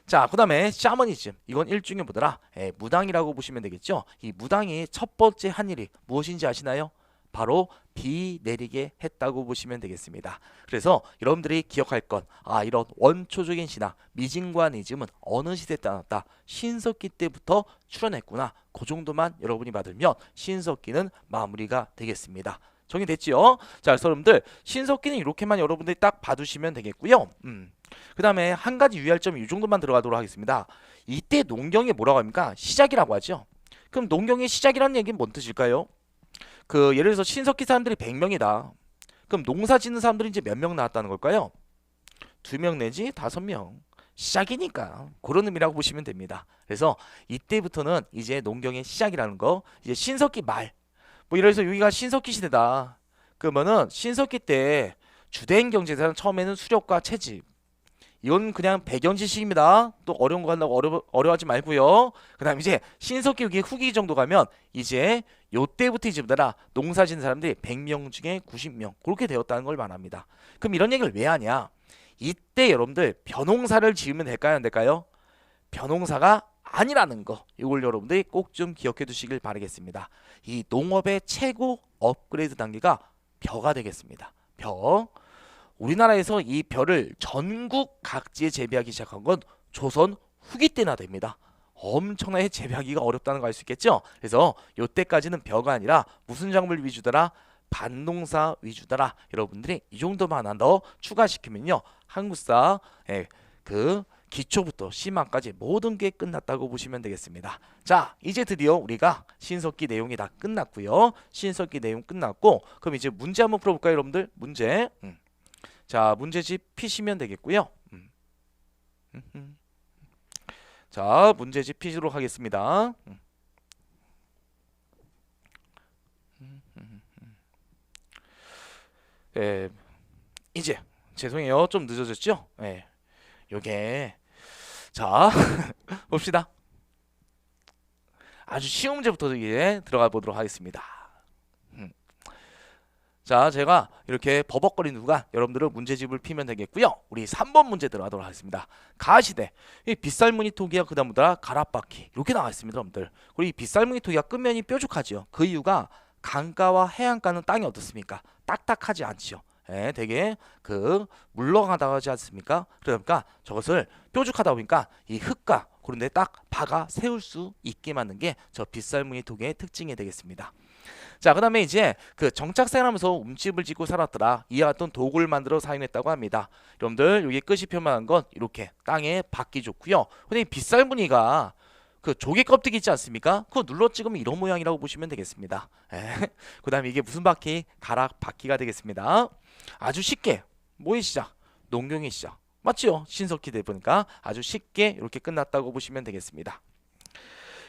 자, 그 다음에 샤머니즘. 이건 일종의 뭐더라? 무당이라고 보시면 되겠죠. 이 무당이 첫 번째 한 일이 무엇인지 아시나요? 바로 비 내리게 했다고 보시면 되겠습니다. 그래서 여러분들이 기억할 건 이런 원초적인 신앙, 미즘과 니즘은 어느 시대 때 나왔다? 신석기 때부터 출현했구나. 그 정도만 여러분이 받으면 신석기는 마무리가 되겠습니다. 정리됐지요? 자, 그래서 여러분들 신석기는 이렇게만 여러분들이 딱 봐두시면 되겠고요. 그 다음에 한 가지 유의할 점이 이 정도만 들어가도록 하겠습니다. 이때 농경이 뭐라고 합니까? 시작이라고 하죠. 그럼 농경의 시작이라는 얘기는 뭔 뜻일까요? 예를 들어서 신석기 사람들이 100명이다. 그럼 농사 짓는 사람들이 이제 몇 명 나왔다는 걸까요? 2명 내지 5명. 시작이니까 그런 의미라고 보시면 됩니다. 그래서 이때부터는 이제 농경의 시작이라는 거, 이제 신석기 말. 뭐 예를 들어서 여기가 신석기 시대다. 그러면은 신석기 때 주된 경제사는 처음에는 수렵과 채집. 이건 그냥 배경 지식입니다. 또 어려운 거 한다고 어려워하지 말고요. 그다음 이제 신석기 여기 후기 정도 가면 이제 요때부터 이제 뭐더라 농사 짓는 사람들이 100명 중에 90명 그렇게 되었다는 걸 말합니다. 그럼 이런 얘기를 왜 하냐? 이때 여러분들 벼농사를 지으면 될까요, 안 될까요? 벼농사가 아니라는 거 이걸 여러분들이 꼭 좀 기억해 두시길 바라겠습니다. 이 농업의 최고 업그레이드 단계가 벼가 되겠습니다. 벼. 우리나라에서 이 벼를 전국 각지에 재배하기 시작한 건 조선 후기 때나 됩니다. 엄청나게 재배하기가 어렵다는 거 알 수 있겠죠? 그래서 이때까지는 벼가 아니라 무슨 작물 위주더라? 밭농사 위주더라. 여러분들이 이 정도만 하나 더 추가시키면요. 한국사 그 기초부터 심화까지 모든 게 끝났다고 보시면 되겠습니다. 자, 이제 드디어 우리가 신석기 내용이 다 끝났고요. 신석기 내용 끝났고 그럼 이제 문제 한번 풀어볼까요, 여러분들? 문제. 자, 문제집 피시면 되겠고요. 자, 문제집 피시도록 하겠습니다. 이제 죄송해요. 좀 늦어졌죠? 요게 자 봅시다. 아주 쉬운 문제부터 이제 들어가 보도록 하겠습니다. 자, 제가 이렇게 버벅거리는 누가 여러분들은 문제집을 피면 되겠고요. 우리 3번 문제 들어가도록 하겠습니다. 가시대 이 빗살무늬 토기와 그 다음보다 가락바퀴 이렇게 나와 있습니다, 여러분들. 그리고 이 빗살무늬 토기가 끝면이 뾰족하죠. 그 이유가 강가와 해안가는 땅이 어떻습니까? 딱딱하지 않지요. 되게 그 물렁하다고 하지 않습니까? 그러니까 저것을 뾰족하다 보니까 이 흙과 그런데 딱 박아 세울 수 있게 만든 게 저 빗살무늬 토기의 특징이 되겠습니다. 자, 그 다음에 이제 그 정착생활하면서 움집을 짓고 살았더라. 이와 같은 도구를 만들어 사용했다고 합니다. 여러분들 여기 끝이 표현한 건 이렇게 땅에 박기 좋고요. 근데 이 빗살무늬가 그 조개 껍데기 있지 않습니까? 그거 눌러 찍으면 이런 모양이라고 보시면 되겠습니다. 그 다음에 이게 무슨 바퀴? 가락 바퀴가 되겠습니다. 아주 쉽게 뭐의 시작? 농경의 시작. 맞죠? 신석기 돼 보니까 아주 쉽게 이렇게 끝났다고 보시면 되겠습니다.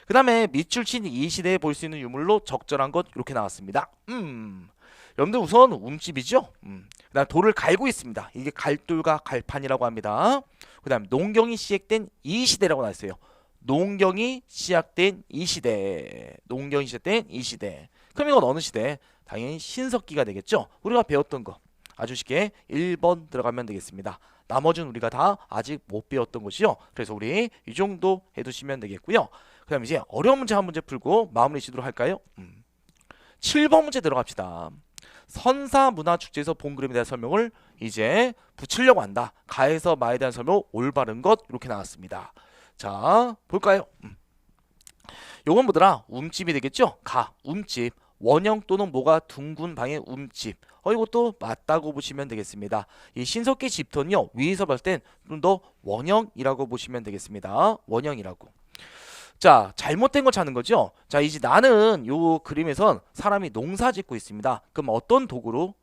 그 다음에 밑줄친 이 시대에 볼 수 있는 유물로 적절한 것 이렇게 나왔습니다. 여러분들 우선 움집이죠. 그다음 돌을 갈고 있습니다. 이게 갈돌과 갈판이라고 합니다. 그 다음 농경이 시작된 이 시대라고 나왔어요. 농경이 시작된 이 시대. 농경이 시작된 이 시대. 그럼 이건 어느 시대? 당연히 신석기가 되겠죠. 우리가 배웠던 거 아주 쉽게 1번 들어가면 되겠습니다. 나머지는 우리가 다 아직 못 배웠던 것이요. 그래서 우리 이 정도 해두시면 되겠고요. 그 다음 이제 어려운 문제 한 문제 풀고 마무리 짓도록 할까요? 7번 문제 들어갑시다. 선사문화축제에서 본 그림에 대한 설명을 이제 붙이려고 한다. 가에서 마에 대한 설명 올바른 것 이렇게 나왔습니다. 자, 볼까요? 요건 뭐더라? 움집이 되겠죠? 가, 움집. 원형 또는 뭐가 둥근 방의 움집. 이것도 맞다고 보시면 되겠습니다. 이 신석기 집터는요, 위에서 봤을 땐 좀 더 원형이라고 보시면 되겠습니다. 원형이라고. 자, 잘못된 걸 찾는 거죠. 자, 이제 나는 요 그림에선 사람이 농사 짓고 있습니다. 그럼 어떤 도구로?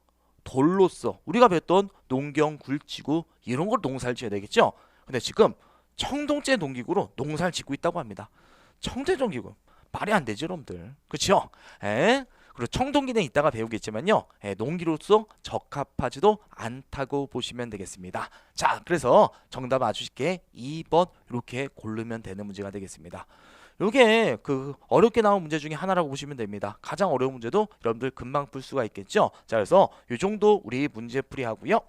돌로써 우리가 배웠던 농경, 굴지구 이런 걸 농사를 지어야 되겠죠. 근데 지금 청동제 농기구로 농사를 짓고 있다고 합니다. 청동제 농기구 말이 안 되죠, 여러분들. 그렇죠? 그리고 청동기는 이따가 배우겠지만요. 농기로서 적합하지도 않다고 보시면 되겠습니다. 자, 그래서 정답 아주 쉽게 2번 이렇게 고르면 되는 문제가 되겠습니다. 요게 그 어렵게 나온 문제 중에 하나라고 보시면 됩니다. 가장 어려운 문제도 여러분들 금방 풀 수가 있겠죠. 자, 그래서 요 정도 우리 문제풀이 하고요.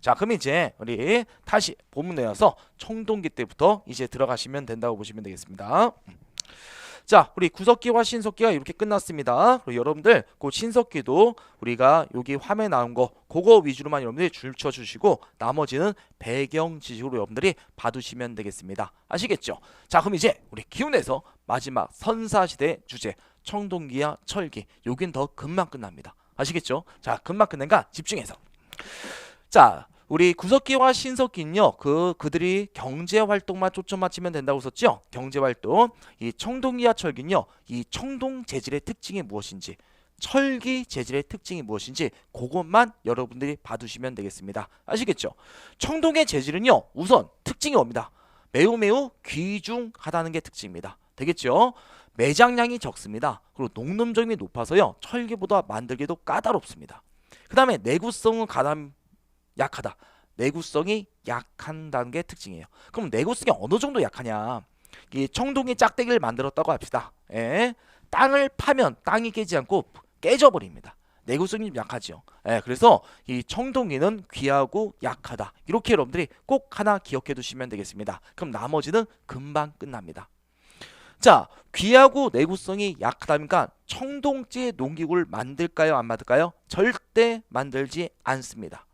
자, 그럼 이제 우리 다시 본문 내어서 청동기 때부터 이제 들어가시면 된다고 보시면 되겠습니다. 자, 우리 구석기와 신석기가 이렇게 끝났습니다. 그리고 여러분들 그 신석기도 우리가 여기 화면에 나온 거 그거 위주로만 여러분들이 줄쳐 주시고 나머지는 배경 지식으로 여러분들이 봐두시면 되겠습니다. 아시겠죠? 자, 그럼 이제 우리 기운에서 마지막 선사시대 주제 청동기와 철기 여긴 더 금방 끝납니다. 아시겠죠? 자, 금방 끝낸가 집중해서. 자, 우리 구석기와 신석기는요, 그들이 경제 활동만 초점 맞추면 된다고 썼죠. 경제 활동. 이 청동기와 철기는요, 이 청동 재질의 특징이 무엇인지, 철기 재질의 특징이 무엇인지 그것만 여러분들이 봐두시면 되겠습니다. 아시겠죠? 청동의 재질은요, 우선 특징이 옵니다. 매우 귀중하다는 게 특징입니다. 되겠죠? 매장량이 적습니다. 그리고 녹num점이 높아서요, 철기보다 만들기도 까다롭습니다. 그 다음에 내구성은 가장 약하다. 내구성이 약한다는 게 특징이에요. 그럼 내구성이 어느 정도 약하냐? 이 청동기 짝대기를 만들었다고 합시다. 예. 땅을 파면 땅이 깨지 않고 깨져버립니다. 내구성이 좀 약하죠. 예, 그래서 이 청동기는 귀하고 약하다. 이렇게 여러분들이 꼭 하나 기억해 두시면 되겠습니다. 그럼 나머지는 금방 끝납니다. 자, 귀하고 내구성이 약하다니까 청동지 농기구를 만들까요? 안 만들까요? 절대 만들지 않습니다.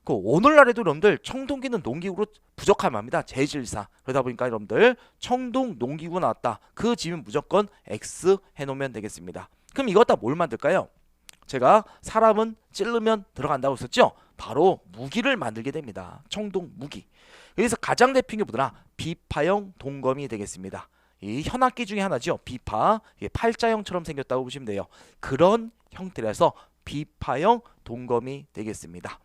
그 오늘날에도 여러분들 청동기는 농기구로 부족할 만합니다. 재질상. 그러다 보니까 여러분들 청동 농기구 나왔다. 그 집은 무조건 X 해놓으면 되겠습니다. 그럼 이거 갖다 뭘 만들까요? 제가 사람은 찌르면 들어간다고 했었죠? 바로 무기를 만들게 됩니다. 청동 무기. 그래서 가장 대표적인 게 뭐더라? 비파형 동검이 되겠습니다. 이 현악기 중에 하나죠. 비파. 팔자형처럼 생겼다고 보시면 돼요. 그런 형태라서 비파형 동검이 되겠습니다.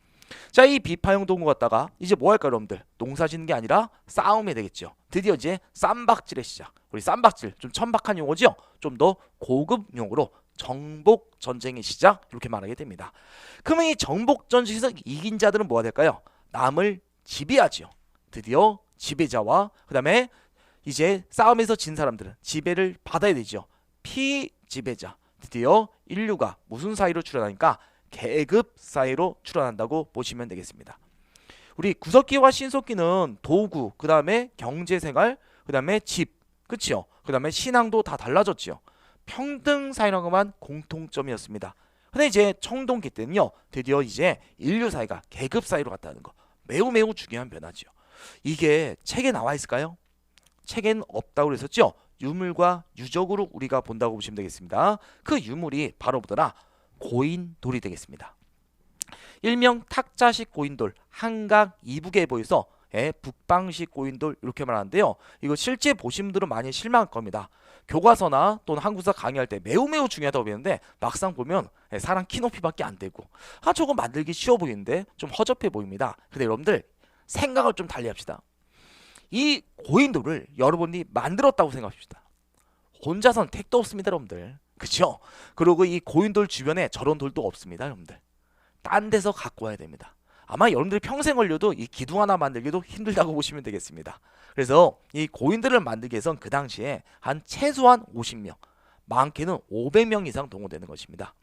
자, 이 비파형 동구 갖다가 이제 뭐 할까요, 여러분들? 농사 짓는 게 아니라 싸움이 되겠죠. 드디어 이제 쌈박질의 시작. 우리 쌈박질 좀 천박한 용어죠. 좀 더 고급 용어로 정복 전쟁의 시작 이렇게 말하게 됩니다. 그러면 이 정복 전쟁에서 이긴 자들은 뭐가 될까요? 남을 지배하지요. 드디어 지배자와 그다음에 이제 싸움에서 진 사람들은 지배를 받아야 되죠. 피지배자. 드디어 인류가 무슨 사이로 출현하니까 계급 사이로 출현한다고 보시면 되겠습니다. 우리 구석기와 신석기는 도구, 그 다음에 경제생활, 그 다음에 집, 그치요? 그 다음에 신앙도 다 달라졌지요. 평등 사이라고만 공통점이었습니다. 근데 이제 청동기 때는요, 드디어 이제 인류 사이가 계급 사이로 갔다는 거. 매우 매우 중요한 변화지요. 이게 책에 나와 있을까요? 책엔 없다고 그랬었죠? 유물과 유적으로 우리가 본다고 보시면 되겠습니다. 그 유물이 바로 뭐더라? 고인돌이 되겠습니다. 일명 탁자식 고인돌, 한강 이북에 보여서 북방식 고인돌 이렇게 말하는데요. 이거 실제 보신 분들은 많이 실망할 겁니다. 교과서나 또는 한국사 강의할 때 매우 매우 중요하다고 배우는데 막상 보면 사람 키 높이밖에 안 되고 저거 만들기 쉬워 보이는데 좀 허접해 보입니다. 근데 여러분들 생각을 좀 달리 합시다. 이 고인돌을 여러분이 만들었다고 생각합시다. 혼자서는 택도 없습니다, 여러분들. 그쵸? 그리고 이 고인돌 주변에 저런 돌도 없습니다, 여러분들. 딴 데서 갖고 와야 됩니다. 아마 여러분들이 평생 걸려도 이 기둥 하나 만들기도 힘들다고 보시면 되겠습니다. 그래서 이 고인돌을 만들기 위해선 그 당시에 한 최소한 50명, 많게는 500명 이상 동원되는 것입니다.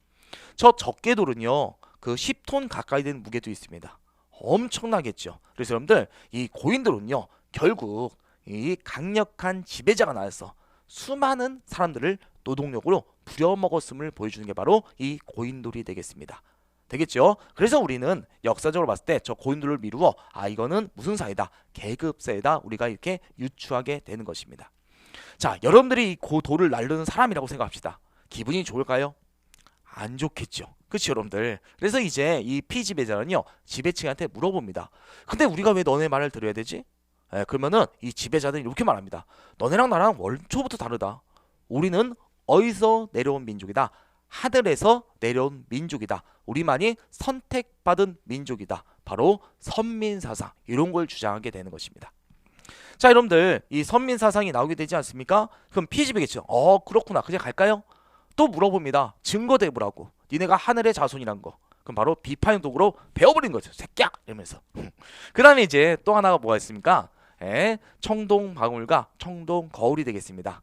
저 적게돌은요, 그 10톤 가까이 되는 무게도 있습니다. 엄청나겠죠. 그래서 여러분들 이 고인돌은요, 결국 이 강력한 지배자가 나와서 수많은 사람들을 노동력으로 부려먹었음을 보여주는 게 바로 이 고인돌이 되겠습니다. 되겠죠? 그래서 우리는 역사적으로 봤을 때 저 고인돌을 미루어 이거는 무슨 사회다? 계급사회다. 우리가 이렇게 유추하게 되는 것입니다. 자, 여러분들이 이 돌을 나르는 사람이라고 생각합시다. 기분이 좋을까요? 안 좋겠죠. 그치 여러분들? 그래서 이제 이 피지배자는요, 지배층한테 물어봅니다. 근데 우리가 왜 너네 말을 들어야 되지? 그러면은 이 지배자들이 이렇게 말합니다. 너네랑 나랑 원초부터 다르다. 우리는 어디서 내려온 민족이다. 하늘에서 내려온 민족이다. 우리만이 선택받은 민족이다. 바로 선민사상, 이런 걸 주장하게 되는 것입니다. 자, 여러분들 이 선민사상이 나오게 되지 않습니까? 그럼 피지배겠죠. 그렇구나. 그냥 갈까요? 또 물어봅니다. 증거 대보라고. 니네가 하늘의 자손이란 거. 그럼 바로 비파형 도구로 베어버린 거죠. 새끼야! 이러면서. 그 다음에 이제 또 하나가 뭐가 있습니까? 청동방울과 청동거울이 되겠습니다.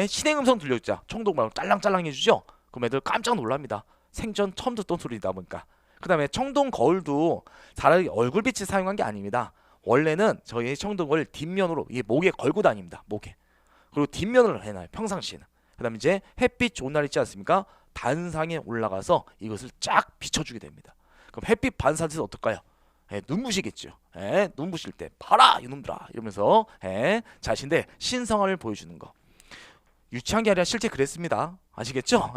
신의 음성 들려주자. 청동방울 짤랑짤랑 해주죠. 그럼 애들 깜짝 놀랍니다. 생전 처음 듣던 소리다 보니까. 그 다음에 청동거울도 사람이 얼굴빛을 사용한 게 아닙니다. 원래는 저희 청동거울 뒷면으로 이 목에 걸고 다닙니다. 목에. 그리고 뒷면으로 해놔요. 평상시에는. 그 다음에 이제 햇빛 좋은 날 있지 않습니까? 단상에 올라가서 이것을 쫙 비춰주게 됩니다. 그럼 햇빛 반사돼서 어떨까요? 눈부시겠죠. 눈부실 때 봐라 이놈들아 이러면서 자신의 신성함을 보여주는 거. 유치한 게 아니라 실제 그랬습니다. 아시겠죠?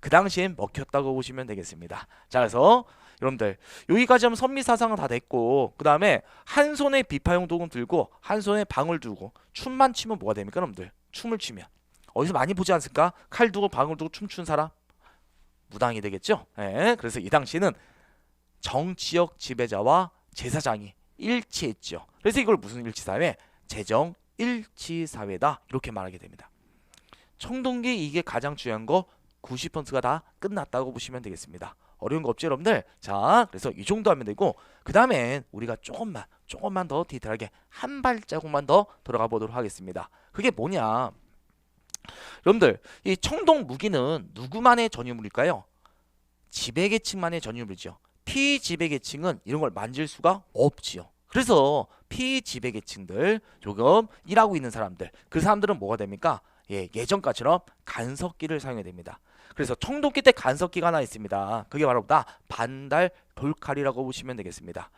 그 당시엔 먹혔다고 보시면 되겠습니다. 자, 그래서 여러분들 여기까지 하면 선미사상은 다 됐고, 그 다음에 한 손에 비파용 도구 들고 한 손에 방울 두고 춤만 추면 뭐가 됩니까 여러분들? 춤을 추면 어디서 많이 보지 않습니까? 칼 두고 방울 두고 춤춘 사람 무당이 되겠죠. 그래서 이 당시에는 정치적 지배자와 제사장이 일치했죠. 그래서 이걸 무슨 일치사회? 재정 일치사회다 이렇게 말하게 됩니다. 청동기 이게 가장 중요한 거 90%가 다 끝났다고 보시면 되겠습니다. 어려운 거 없죠 여러분들? 자, 그래서 이 정도 하면 되고, 그 다음엔 우리가 조금만 더 디테일하게 한 발자국만 더 들어가 보도록 하겠습니다. 그게 뭐냐, 여러분들, 이 청동 무기는 누구만의 전유물일까요? 지배계층만의 전유물이죠. 피지배계층은 이런 걸 만질 수가 없지요. 그래서 피지배계층들, 조금 일하고 있는 사람들, 그 사람들은 뭐가 됩니까? 예전까지처럼 간섭기를 사용해야 됩니다. 그래서 청동기 때 간섭기가 하나 있습니다. 그게 바로 반달 돌칼이라고 보시면 되겠습니다.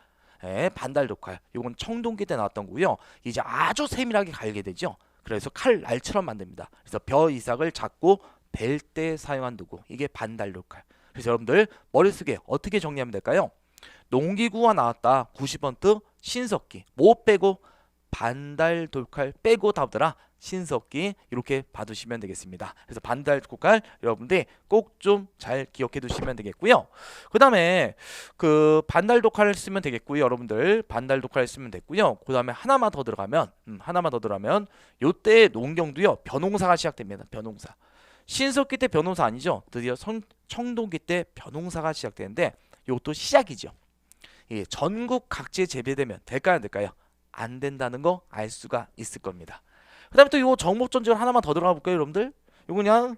반달 돌칼, 이건 청동기 때 나왔던 거고요. 이제 아주 세밀하게 갈게 되죠. 그래서 칼 날처럼 만듭니다. 그래서 벼 이삭을 잡고 벨 때 사용한 도구, 이게 반달 돌칼. 그래서 여러분들 머릿속에 어떻게 정리하면 될까요? 농기구가 나왔다 90% 신석기, 뭐 빼고? 반달 돌칼 빼고 답더라 신석기, 이렇게 봐두시면 되겠습니다. 그래서 반달 돌칼 여러분들 꼭 좀 잘 기억해 두시면 되겠고요. 그 다음에 그 반달 돌칼을 쓰면 되겠고요. 여러분들 반달 돌칼을 쓰면 됐고요. 그 다음에 하나만 더 들어가면 요때 농경도요 벼농사가 시작됩니다. 벼농사. 신석기 때 벼농사 아니죠. 드디어 청동기 때 벼농사가 시작되는데 이것도 시작이죠. 전국 각지에 재배되면 될까요 안 될까요? 안 된다는 거 알 수가 있을 겁니다. 그 다음에 또 요 정복전지를 하나만 더 들어가 볼까요 여러분들? 요거 그냥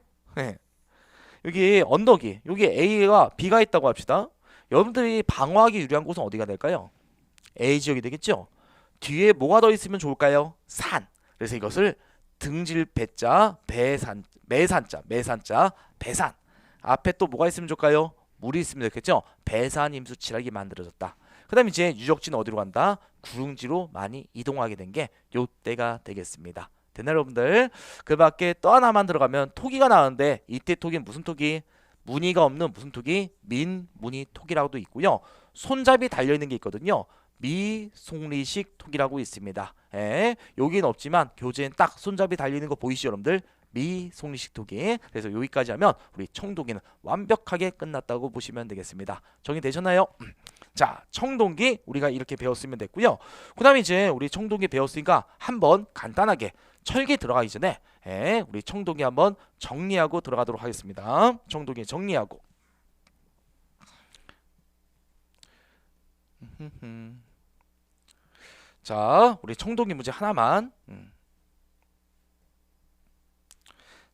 여기 언덕이, 여기 A가 B가 있다고 합시다. 여러분들이 방어하기 유리한 곳은 어디가 될까요? A 지역이 되겠죠. 뒤에 뭐가 더 있으면 좋을까요? 산. 그래서 이것을 등질 배자, 매산자, 배산. 앞에 또 뭐가 있으면 좋을까요? 물이 있으면 좋겠죠. 배산 임수치락이 만들어졌다. 그 다음에 이제 유적지는 어디로 간다? 구릉지로 많이 이동하게 된 게 요때가 되겠습니다. 됐나요 여러분들? 그 밖에 또 하나만 들어가면 토기가 나오는데, 이때 토기는 무슨 토기? 무늬가 없는 무슨 토기? 민무늬 토기라고도 있고요. 손잡이 달려있는 게 있거든요. 미송리식 토기라고 있습니다. 여기는 없지만 교재엔 딱 손잡이 달리는 거 보이시죠 여러분들? 미송리식 토기. 그래서 여기까지 하면 우리 청동기는 완벽하게 끝났다고 보시면 되겠습니다. 정리되셨나요? 자, 청동기 우리가 이렇게 배웠으면 됐고요. 그 다음에 이제 우리 청동기 배웠으니까 한번 간단하게 철기 들어가기 전에 우리 청동기 한번 정리하고 들어가도록 하겠습니다. 청동기 정리하고. 자, 우리 청동기 문제 하나만.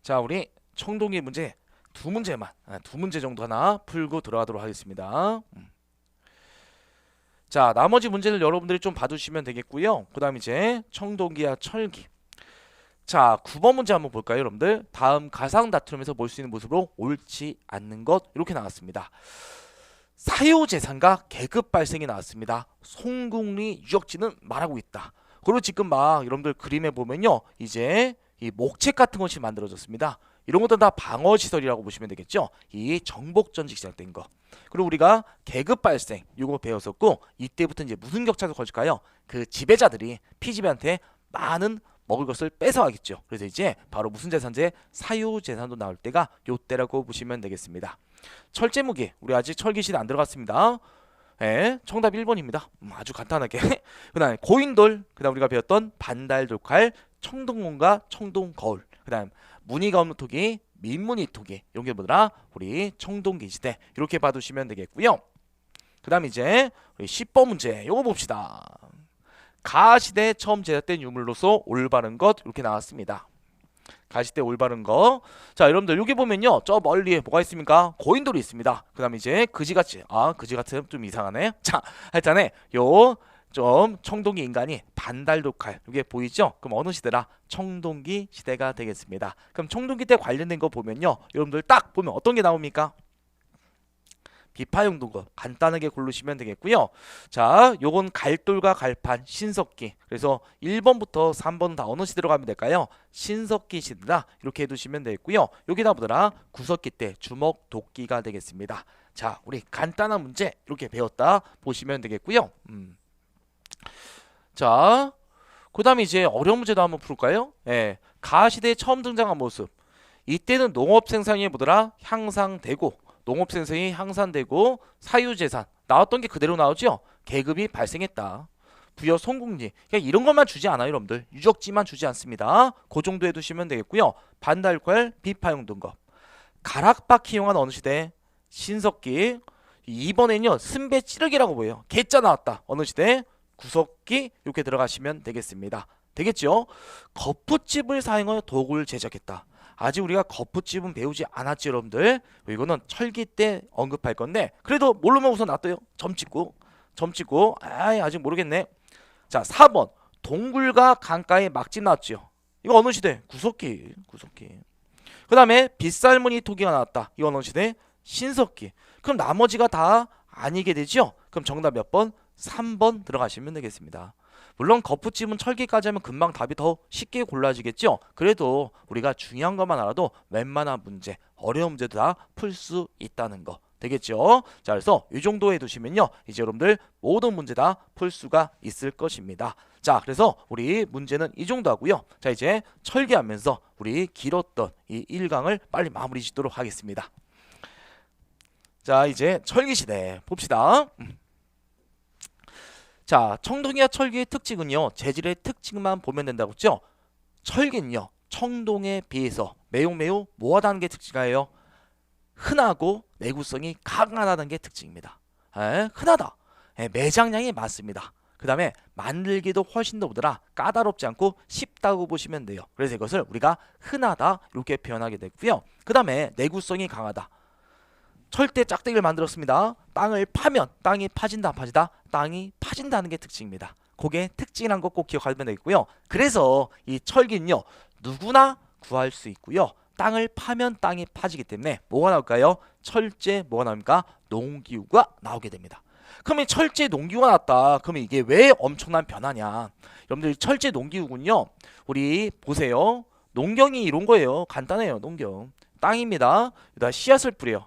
자, 우리 청동기 문제 두 문제 정도 하나 풀고 들어가도록 하겠습니다. 자, 나머지 문제를 여러분들이 좀 봐두시면 되겠고요. 그 다음 이제 청동기와 철기. 자, 9번 문제 한번 볼까요 여러분들? 다음 가상 다툼에서 볼 수 있는 모습으로 옳지 않는 것, 이렇게 나왔습니다. 사유재산과 계급 발생이 나왔습니다. 송궁리 유적지는 말하고 있다. 그리고 지금 막 여러분들 그림에 보면요, 이제 이 목책 같은 것이 만들어졌습니다. 이런 것들은 다 방어시설이라고 보시면 되겠죠. 이 정복전지 시작된 거. 그리고 우리가 계급 발생 이거 배웠었고, 이때부터 이제 무슨 격차가 걸릴까요? 그 지배자들이 피지배한테 많은 먹을 것을 뺏어가겠죠. 그래서 이제 바로 무슨 재산제? 사유재산도 나올 때가 요때라고 보시면 되겠습니다. 철제무기, 우리 아직 철기시대 안 들어갔습니다. 정답 1번입니다. 아주 간단하게. 그 다음에 고인돌, 그 다음 우리가 배웠던 반달돌칼, 청동문과 청동거울, 그 다음 무늬가 없는 토기, 민무늬 토기, 이런 게 뭐더라? 우리 청동기시대, 이렇게 봐두시면 되겠고요. 그 다음 이제 우리 10번 문제 요거 봅시다. 가시대에 처음 제작된 유물로서 올바른 것, 이렇게 나왔습니다. 가시대 올바른 거. 자, 여러분들 여기 보면요, 저 멀리에 뭐가 있습니까? 고인돌이 있습니다. 그 다음에 이제 그지같이, 그지같이 좀 이상하네. 자, 하여튼에 요 좀 청동기 인간이 반달돌칼, 이게 보이죠? 그럼 어느 시대라? 청동기 시대가 되겠습니다. 그럼 청동기 때 관련된 거 보면요, 여러분들 딱 보면 어떤 게 나옵니까? 비파용 도구 간단하게 고르시면 되겠고요. 자, 요건 갈돌과 갈판, 신석기. 그래서 1번부터 3번 다 어느 시대로 가면 될까요? 신석기 시대다, 이렇게 해두시면 되겠고요. 여기다 보더라 구석기 때 주먹 도끼가 되겠습니다. 자, 우리 간단한 문제 이렇게 배웠다 보시면 되겠고요. 자, 그 다음에 이제 어려운 문제도 한번 풀까요? 가시대에 처음 등장한 모습. 이때는 농업 생산이 뭐더라? 향상되고, 농업 생산이 향상되고, 사유재산 나왔던 게 그대로 나오죠? 계급이 발생했다. 부여 송궁리, 그냥 이런 것만 주지 않아요 여러분들. 유적지만 주지 않습니다. 그 정도 해두시면 되겠고요. 반달칼, 비파용 등급. 가락바퀴 이용한 어느 시대? 신석기. 2번에는요 승배 찌르기라고 보여요. 개자 나왔다. 어느 시대? 구석기. 이렇게 들어가시면 되겠습니다. 되겠죠? 거푸집을 사용하여 도구를 제작했다. 아직 우리가 거푸집은 배우지 않았지 여러분들. 이거는 철기 때 언급할 건데 그래도 모르면 우선 놔둬요. 점 찍고 아직 모르겠네. 자 4번 동굴과 강가에 막집 나왔죠. 이거 어느 시대? 구석기. 그 다음에 빗살무늬 토기가 나왔다. 이거 어느 시대? 신석기. 그럼 나머지가 다 아니게 되죠? 그럼 정답 몇 번? 3번 들어가시면 되겠습니다. 물론 거푸집은 철기까지 하면 금방 답이 더 쉽게 골라지겠죠? 그래도 우리가 중요한 것만 알아도 웬만한 문제, 어려운 문제도 다 풀 수 있다는 거. 되겠죠? 자, 그래서 이 정도에 두시면요. 이제 여러분들 모든 문제 다 풀 수가 있을 것입니다. 자, 그래서 우리 문제는 이 정도 하고요. 자, 이제 철기하면서 우리 길었던 이 1강을 빨리 마무리 짓도록 하겠습니다. 자, 이제 철기시대 봅시다. 자, 청동기와 철기의 특징은요. 재질의 특징만 보면 된다고 했죠? 철기는요. 청동에 비해서 매우 뭐하다는 게 특징이에요? 흔하고 내구성이 강하다는 게 특징입니다. 흔하다. 매장량이 많습니다. 그 다음에 만들기도 훨씬 더 보더라 까다롭지 않고 쉽다고 보시면 돼요. 그래서 이것을 우리가 흔하다 이렇게 표현하게 되고요. 그 다음에 내구성이 강하다. 철대 짝대기를 만들었습니다. 땅을 파면 땅이 파진다 안 파지다? 땅이 파진다는 게 특징입니다. 그게 특징이란 거 꼭 기억하면 되겠고요. 그래서 이 철기는요 누구나 구할 수 있고요. 땅을 파면 땅이 파지기 때문에 뭐가 나올까요? 철제 뭐가 나옵니까? 농기구가 나오게 됩니다. 그럼 이 철제 농기구가 나왔다. 그러면 이게 왜 엄청난 변화냐? 여러분들 철제 농기구군요. 우리 보세요. 농경이 이런 거예요. 간단해요. 농경. 땅입니다. 여기다 씨앗을 뿌려요.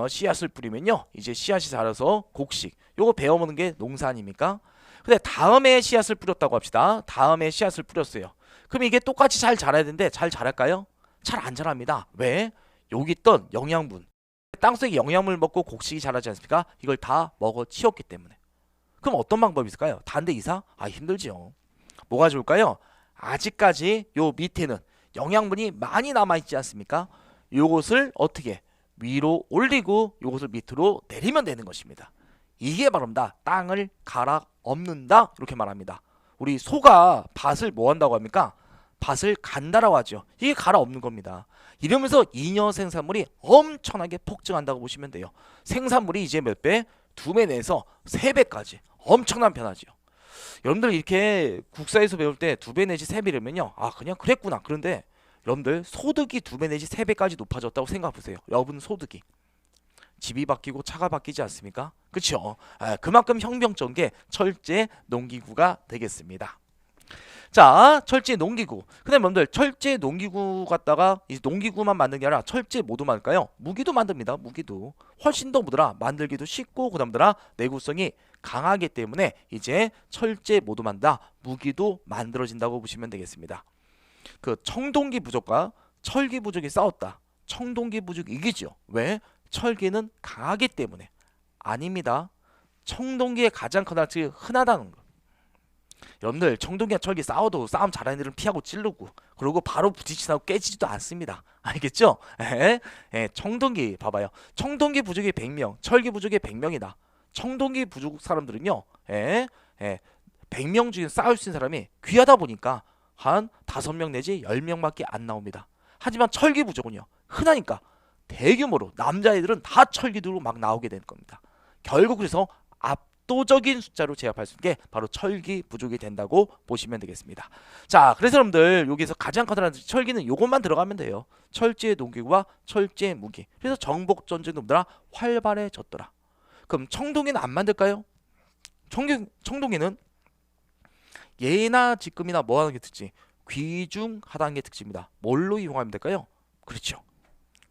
씨앗을 뿌리면요. 이제 씨앗이 자라서 곡식. 요거 베어먹는 게 농사 아닙니까? 근데 다음에 씨앗을 뿌렸다고 합시다. 다음에 씨앗을 뿌렸어요. 그럼 이게 똑같이 잘 자라야 되는데 잘 자랄까요? 잘 안 자랍니다. 왜? 여기 있던 영양분. 땅속에 영양분을 먹고 곡식이 자라지 않습니까? 이걸 다 먹어 치웠기 때문에. 그럼 어떤 방법이 있을까요? 다른데 이사? 힘들지요. 뭐가 좋을까요? 아직까지 요 밑에는 영양분이 많이 남아있지 않습니까? 요것을 어떻게 위로 올리고 요것을 밑으로 내리면 되는 것입니다. 이게 바로입니다. 땅을 갈아 엎는다 이렇게 말합니다. 우리 소가 밭을 뭐 한다고 합니까? 밭을 간다라고 하죠. 이게 갈아 엎는 겁니다. 이러면서 잉여 생산물이 엄청나게 폭증한다고 보시면 돼요. 생산물이 이제 몇 배? 2배 내서 3배까지 엄청난 변화죠. 여러분들 이렇게 국사에서 배울 때 2배 내지 3배라면요. 그냥 그랬구나. 그런데 여러분들 소득이 2배 내지 3배까지 높아졌다고 생각해 보세요. 여러분 소득이. 집이 바뀌고 차가 바뀌지 않습니까? 그렇죠? 그만큼 혁명적인 게 철제 농기구가 되겠습니다. 자, 철제 농기구. 그다음에 여러분들 철제 농기구 갖다가 이 농기구만 만든 게 아니라 철제 뭐도 만들까요? 무기도 만듭니다. 무기도 훨씬 더 뭐더라 만들기도 쉽고 그다음더라 내구성이 강하기 때문에 이제 철제 뭐도 만다 무기도 만들어진다고 보시면 되겠습니다. 그 청동기 부족과 철기 부족이 싸웠다. 청동기 부족이 이기죠. 왜? 철기는 강하기 때문에. 아닙니다. 청동기의 가장 큰 단점이 흔하다는 거. 여러분들 청동기와 철기 싸워도 싸움 잘하는 애들은 피하고 찌르고 그리고 바로 부딪히고 깨지지도 않습니다. 알겠죠? 청동기 봐봐요. 청동기 부족이 100명, 철기 부족이 100명이다. 청동기 부족 사람들은요. 100명 중에 싸울 수 있는 사람이 귀하다 보니까 한 5명 내지 10명밖에 안 나옵니다. 하지만 철기 부족은요. 흔하니까 대규모로 남자애들은 다 철기 들고 막 나오게 되는 겁니다. 결국 그래서 압도적인 숫자로 제압할 수 있는 게 바로 철기 부족이 된다고 보시면 되겠습니다. 자, 그래서 여러분들 여기서 가장 커다란 철기는 요것만 들어가면 돼요. 철제 농기구와 철제 무기. 그래서 정복 전쟁도 활발해졌더라. 그럼 청동기는 안 만들까요? 청동기는 예나 지금이나 뭐 하는 게 특징? 귀중하다는 게 특징입니다. 뭘로 이용하면 될까요? 그렇죠.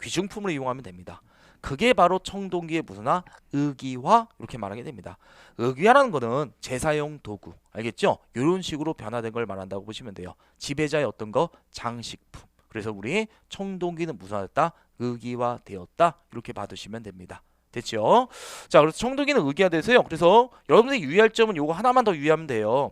귀중품으로 이용하면 됩니다. 그게 바로 청동기의 무슨화? 의기화 이렇게 말하게 됩니다. 의기화라는 거는 제사용 도구 알겠죠? 이런 식으로 변화된 걸 말한다고 보시면 돼요. 지배자의 어떤 거? 장식품. 그래서 우리 청동기는 무슨화됐다? 의기화되었다 이렇게 받으시면 됩니다. 됐죠? 자, 그래서 청동기는 의기화돼서요. 그래서 여러분들이 유의할 점은 요거 하나만 더 유의하면 돼요.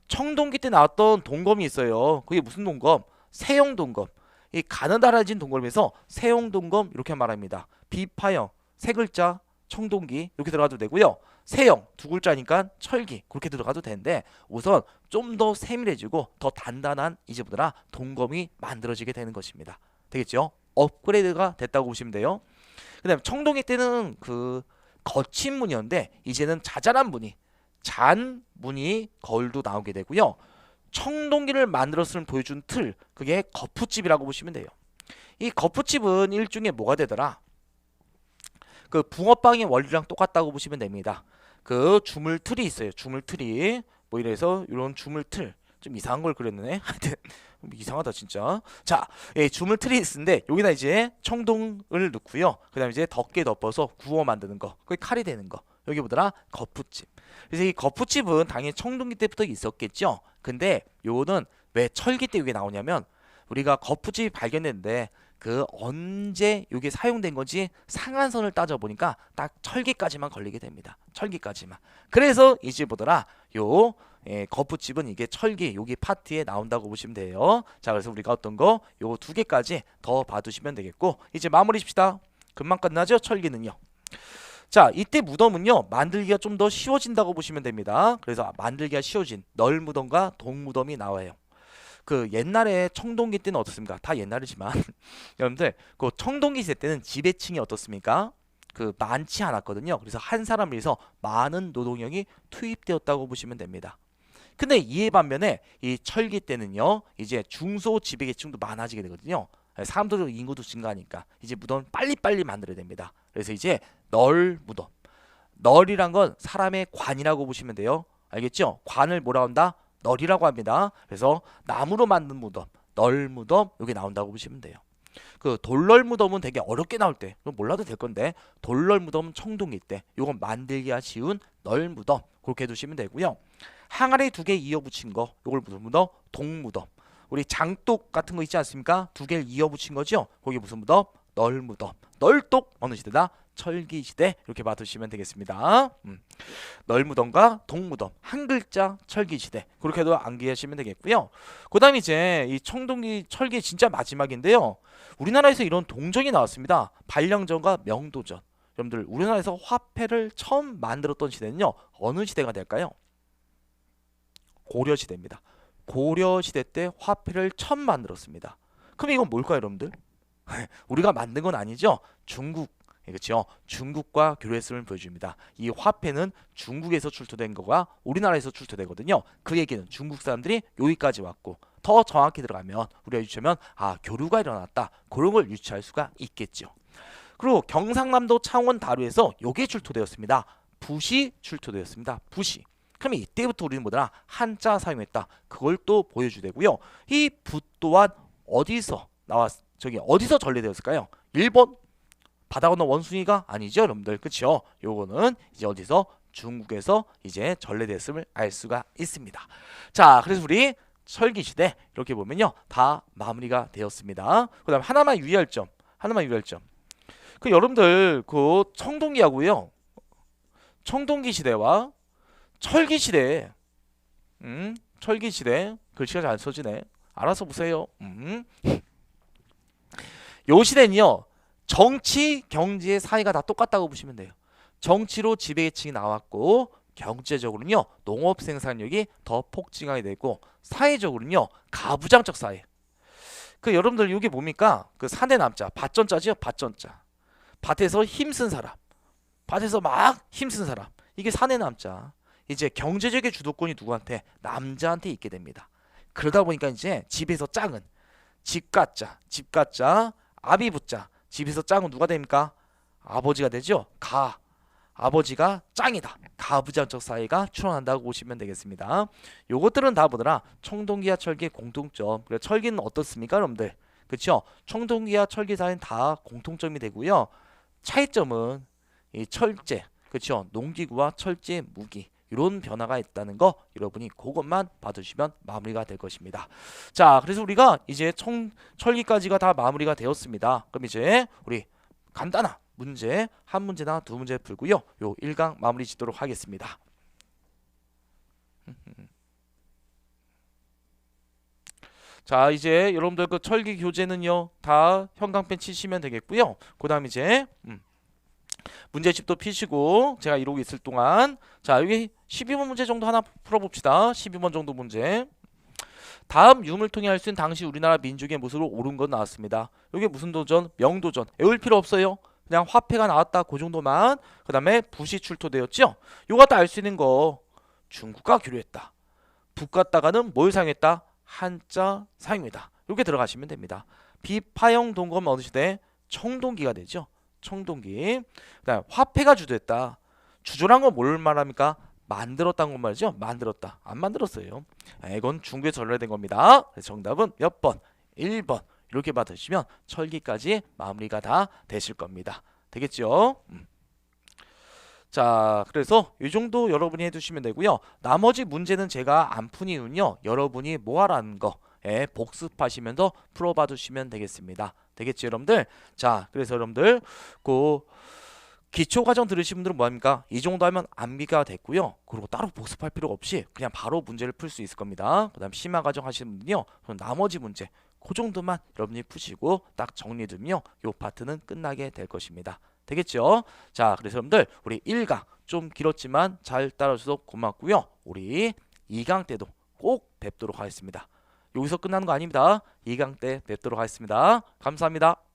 청동기 때 나왔던 동검이 있어요. 그게 무슨 동검? 세형 동검. 이 가느다라진 동그라미에서 세용동검 이렇게 말합니다. 비파형 세 글자 청동기 이렇게 들어가도 되고요. 세형 두 글자니까 철기 그렇게 들어가도 되는데 우선 좀 더 세밀해지고 더 단단한 이제보다 동검이 만들어지게 되는 것입니다. 되겠죠? 업그레이드가 됐다고 보시면 돼요. 그 다음에 청동기 때는 그 거친 무늬였는데 이제는 자잘한 무늬 잔 무늬 거울도 나오게 되고요. 청동기를 만들었음을 보여준 틀 그게 거푸집이라고 보시면 돼요. 이 거푸집은 일종의 뭐가 되더라? 그 붕어빵의 원리랑 똑같다고 보시면 됩니다. 그 주물틀이 있어요. 주물틀이 뭐 이래서 이런 주물틀 좀 이상한 걸 그렸네. 하여튼 이상하다 진짜. 자, 예, 주물틀이 있는데 여기다 이제 청동을 넣고요. 그다음에 이제 덮개 덮어서 구워 만드는 거. 그게 칼이 되는 거. 여기 보더라 거푸집. 그래서 이 거푸집은 당연히 청동기 때부터 있었겠죠. 근데 요거는 왜 철기 때 이게 나오냐면 우리가 거푸집이 발견됐는데 그 언제 이게 사용된 건지 상한선을 따져보니까 딱 철기까지만 걸리게 됩니다. 철기까지만. 그래서 이제 보더라 요 거푸집은 이게 철기 여기 파트에 나온다고 보시면 돼요. 자, 그래서 우리가 어떤 거 요 두 개까지 더 봐두시면 되겠고 이제 마무리 십시다. 금방 끝나죠 철기는요. 자, 이때 무덤은요 만들기가 좀 더 쉬워진다고 보시면 됩니다. 그래서 만들기가 쉬워진 널 무덤과 동 무덤이 나와요. 그 옛날에 청동기 때는 어떻습니까? 다 옛날이지만 여러분들 그 청동기 시대 때는 지배층이 어떻습니까? 그 많지 않았거든요. 그래서 한 사람을 위해서 많은 노동력이 투입되었다고 보시면 됩니다. 근데 이에 반면에 이 철기 때는요 이제 중소 지배계층도 많아지게 되거든요. 사람들 인구도 증가하니까 이제 무덤을 빨리빨리 만들어야 됩니다. 그래서 이제 널 무덤, 널이란 건 사람의 관이라고 보시면 돼요. 알겠죠? 관을 뭐라고 한다? 널이라고 합니다. 그래서 나무로 만든 무덤, 널 무덤 여기 나온다고 보시면 돼요. 그 돌널 무덤은 되게 어렵게 나올 때 몰라도 될 건데 돌널 무덤은 청동기 때 이건 만들기가 쉬운 널 무덤 그렇게 두시면 되고요. 항아리 두 개 이어 붙인 거 이걸 무슨 무덤? 동 무덤. 우리 장독 같은 거 있지 않습니까? 두 개를 이어 붙인 거죠. 거기 무슨 무덤? 널 무덤. 널독 어느 시대다? 철기 시대 이렇게 봐두시면 되겠습니다. 널무덤과 동무덤 한 글자 철기 시대 그렇게도 암기하시면 되겠고요. 그다음에 이제 이 청동기 철기 진짜 마지막인데요. 우리나라에서 이런 동전이 나왔습니다. 발령전과 명도전. 여러분들 우리나라에서 화폐를 처음 만들었던 시대는요 어느 시대가 될까요? 고려 시대입니다. 고려 시대 때 화폐를 처음 만들었습니다. 그럼 이건 뭘까요, 여러분들? 우리가 만든 건 아니죠. 중국 그렇죠. 중국과 교류했음을 보여줍니다. 이 화폐는 중국에서 출토된 거가 우리나라에서 출토되거든요. 그 얘기는 중국 사람들이 여기까지 왔고 더 정확히 들어가면 우리가 유추하면 교류가 일어났다. 그런 걸 유추할 수가 있겠죠. 그리고 경상남도 창원 다루에서 요게 출토되었습니다. 붓이 출토되었습니다. 붓이. 그러면 이때부터 우리는 뭐더라? 한자 사용했다. 그걸 또 보여주되고요. 이 붓 또한 어디서 어디서 전래되었을까요? 일본 바다 건너 원숭이가 아니죠, 여러분들. 그렇죠? 요거는 이제 어디서 중국에서 이제 전래됐음을 알 수가 있습니다. 자, 그래서 우리 철기 시대 이렇게 보면요. 다 마무리가 되었습니다. 그다음 하나만 유의할 점. 그 여러분들 그 청동기하고요. 청동기 시대와 철기 시대. 철기 시대 글씨가 잘 써지네. 알아서 보세요. 요 시대는요. 정치, 경제, 사회가 다 똑같다고 보시면 돼요. 정치로 지배계층이 나왔고 경제적으로는요. 농업 생산력이 더 폭증하게 되고 사회적으로는요. 가부장적 사회. 그 여러분들 이게 뭡니까? 그 사내 남자, 밭전자지요. 밭전자. 밭에서 힘쓴 사람. 밭에서 막 힘쓴 사람. 이게 사내 남자. 이제 경제적인 주도권이 누구한테? 남자한테 있게 됩니다. 그러다 보니까 이제 집에서 짱은 집가짜, 아비부짜. 집에서 짱은 누가 됩니까? 아버지가 되죠. 아버지가 짱이다. 가부장적 사회가 출현한다고 보시면 되겠습니다. 요것들은 다 보더라. 청동기와 철기의 공통점. 철기는 어떻습니까, 여러분들? 그렇죠? 청동기와 철기 사회는 다 공통점이 되고요. 차이점은 이 철제, 그렇죠? 농기구와 철제 무기. 이런 변화가 있다는 거 여러분이 그것만 봐두시면 마무리가 될 것입니다. 자, 그래서 우리가 이제 철기까지가 다 마무리가 되었습니다. 그럼 이제 우리 간단한 문제 한 문제나 두 문제 풀고요. 요 1강 마무리 짓도록 하겠습니다. 자, 이제 여러분들 그 철기 교재는요 다 형광펜 치시면 되겠고요. 그 다음 이제 문제집도 피시고 제가 이러고 있을 동안 자, 여기 12번 문제 정도 하나 풀어봅시다. 12번 정도 문제. 다음 유물 통해 할 수 있는 당시 우리나라 민족의 모습으로 옳은 것 나왔습니다. 이게 무슨 도전? 명도전. 외울 필요 없어요. 그냥 화폐가 나왔다 그 정도만. 그 다음에 붓이 출토되었죠. 요거 다 알 수 있는 거. 중국과 교류했다. 붓 갖다가는 뭘 사용했다? 한자 사용이다. 이렇게 들어가시면 됩니다. 비파형 동검은 어느 시대? 청동기가 되죠. 청동기. 그다음 화폐가 주도했다. 주조란 건 뭘 말합니까? 만들었다는 건 말이죠. 만들었다. 안 만들었어요. 이건 중국에 전래된 겁니다. 그래서 정답은 몇 번? 1번. 이렇게 받으시면 철기까지 마무리가 다 되실 겁니다. 되겠죠? 자, 그래서 이 정도 여러분이 해두시면 되고요. 나머지 문제는 제가 안 푼 이유는요. 여러분이 뭐 하라는 거 복습하시면서 풀어봐 주시면 되겠습니다. 되겠죠, 여러분들? 자, 그래서 여러분들 그 기초과정 들으신 분들은 뭐합니까? 이 정도 하면 암기가 됐고요. 그리고 따로 복습할 필요 없이 그냥 바로 문제를 풀 수 있을 겁니다. 그 다음 심화과정 하시는 분은요. 그럼 나머지 문제 그 정도만 여러분이 푸시고 딱 정리되면요. 요 파트는 끝나게 될 것입니다. 되겠죠? 자, 그래서 여러분들 우리 1강 좀 길었지만 잘 따라주셔서 고맙고요. 우리 2강 때도 꼭 뵙도록 하겠습니다. 여기서 끝나는 거 아닙니다. 2강 때 뵙도록 하겠습니다. 감사합니다.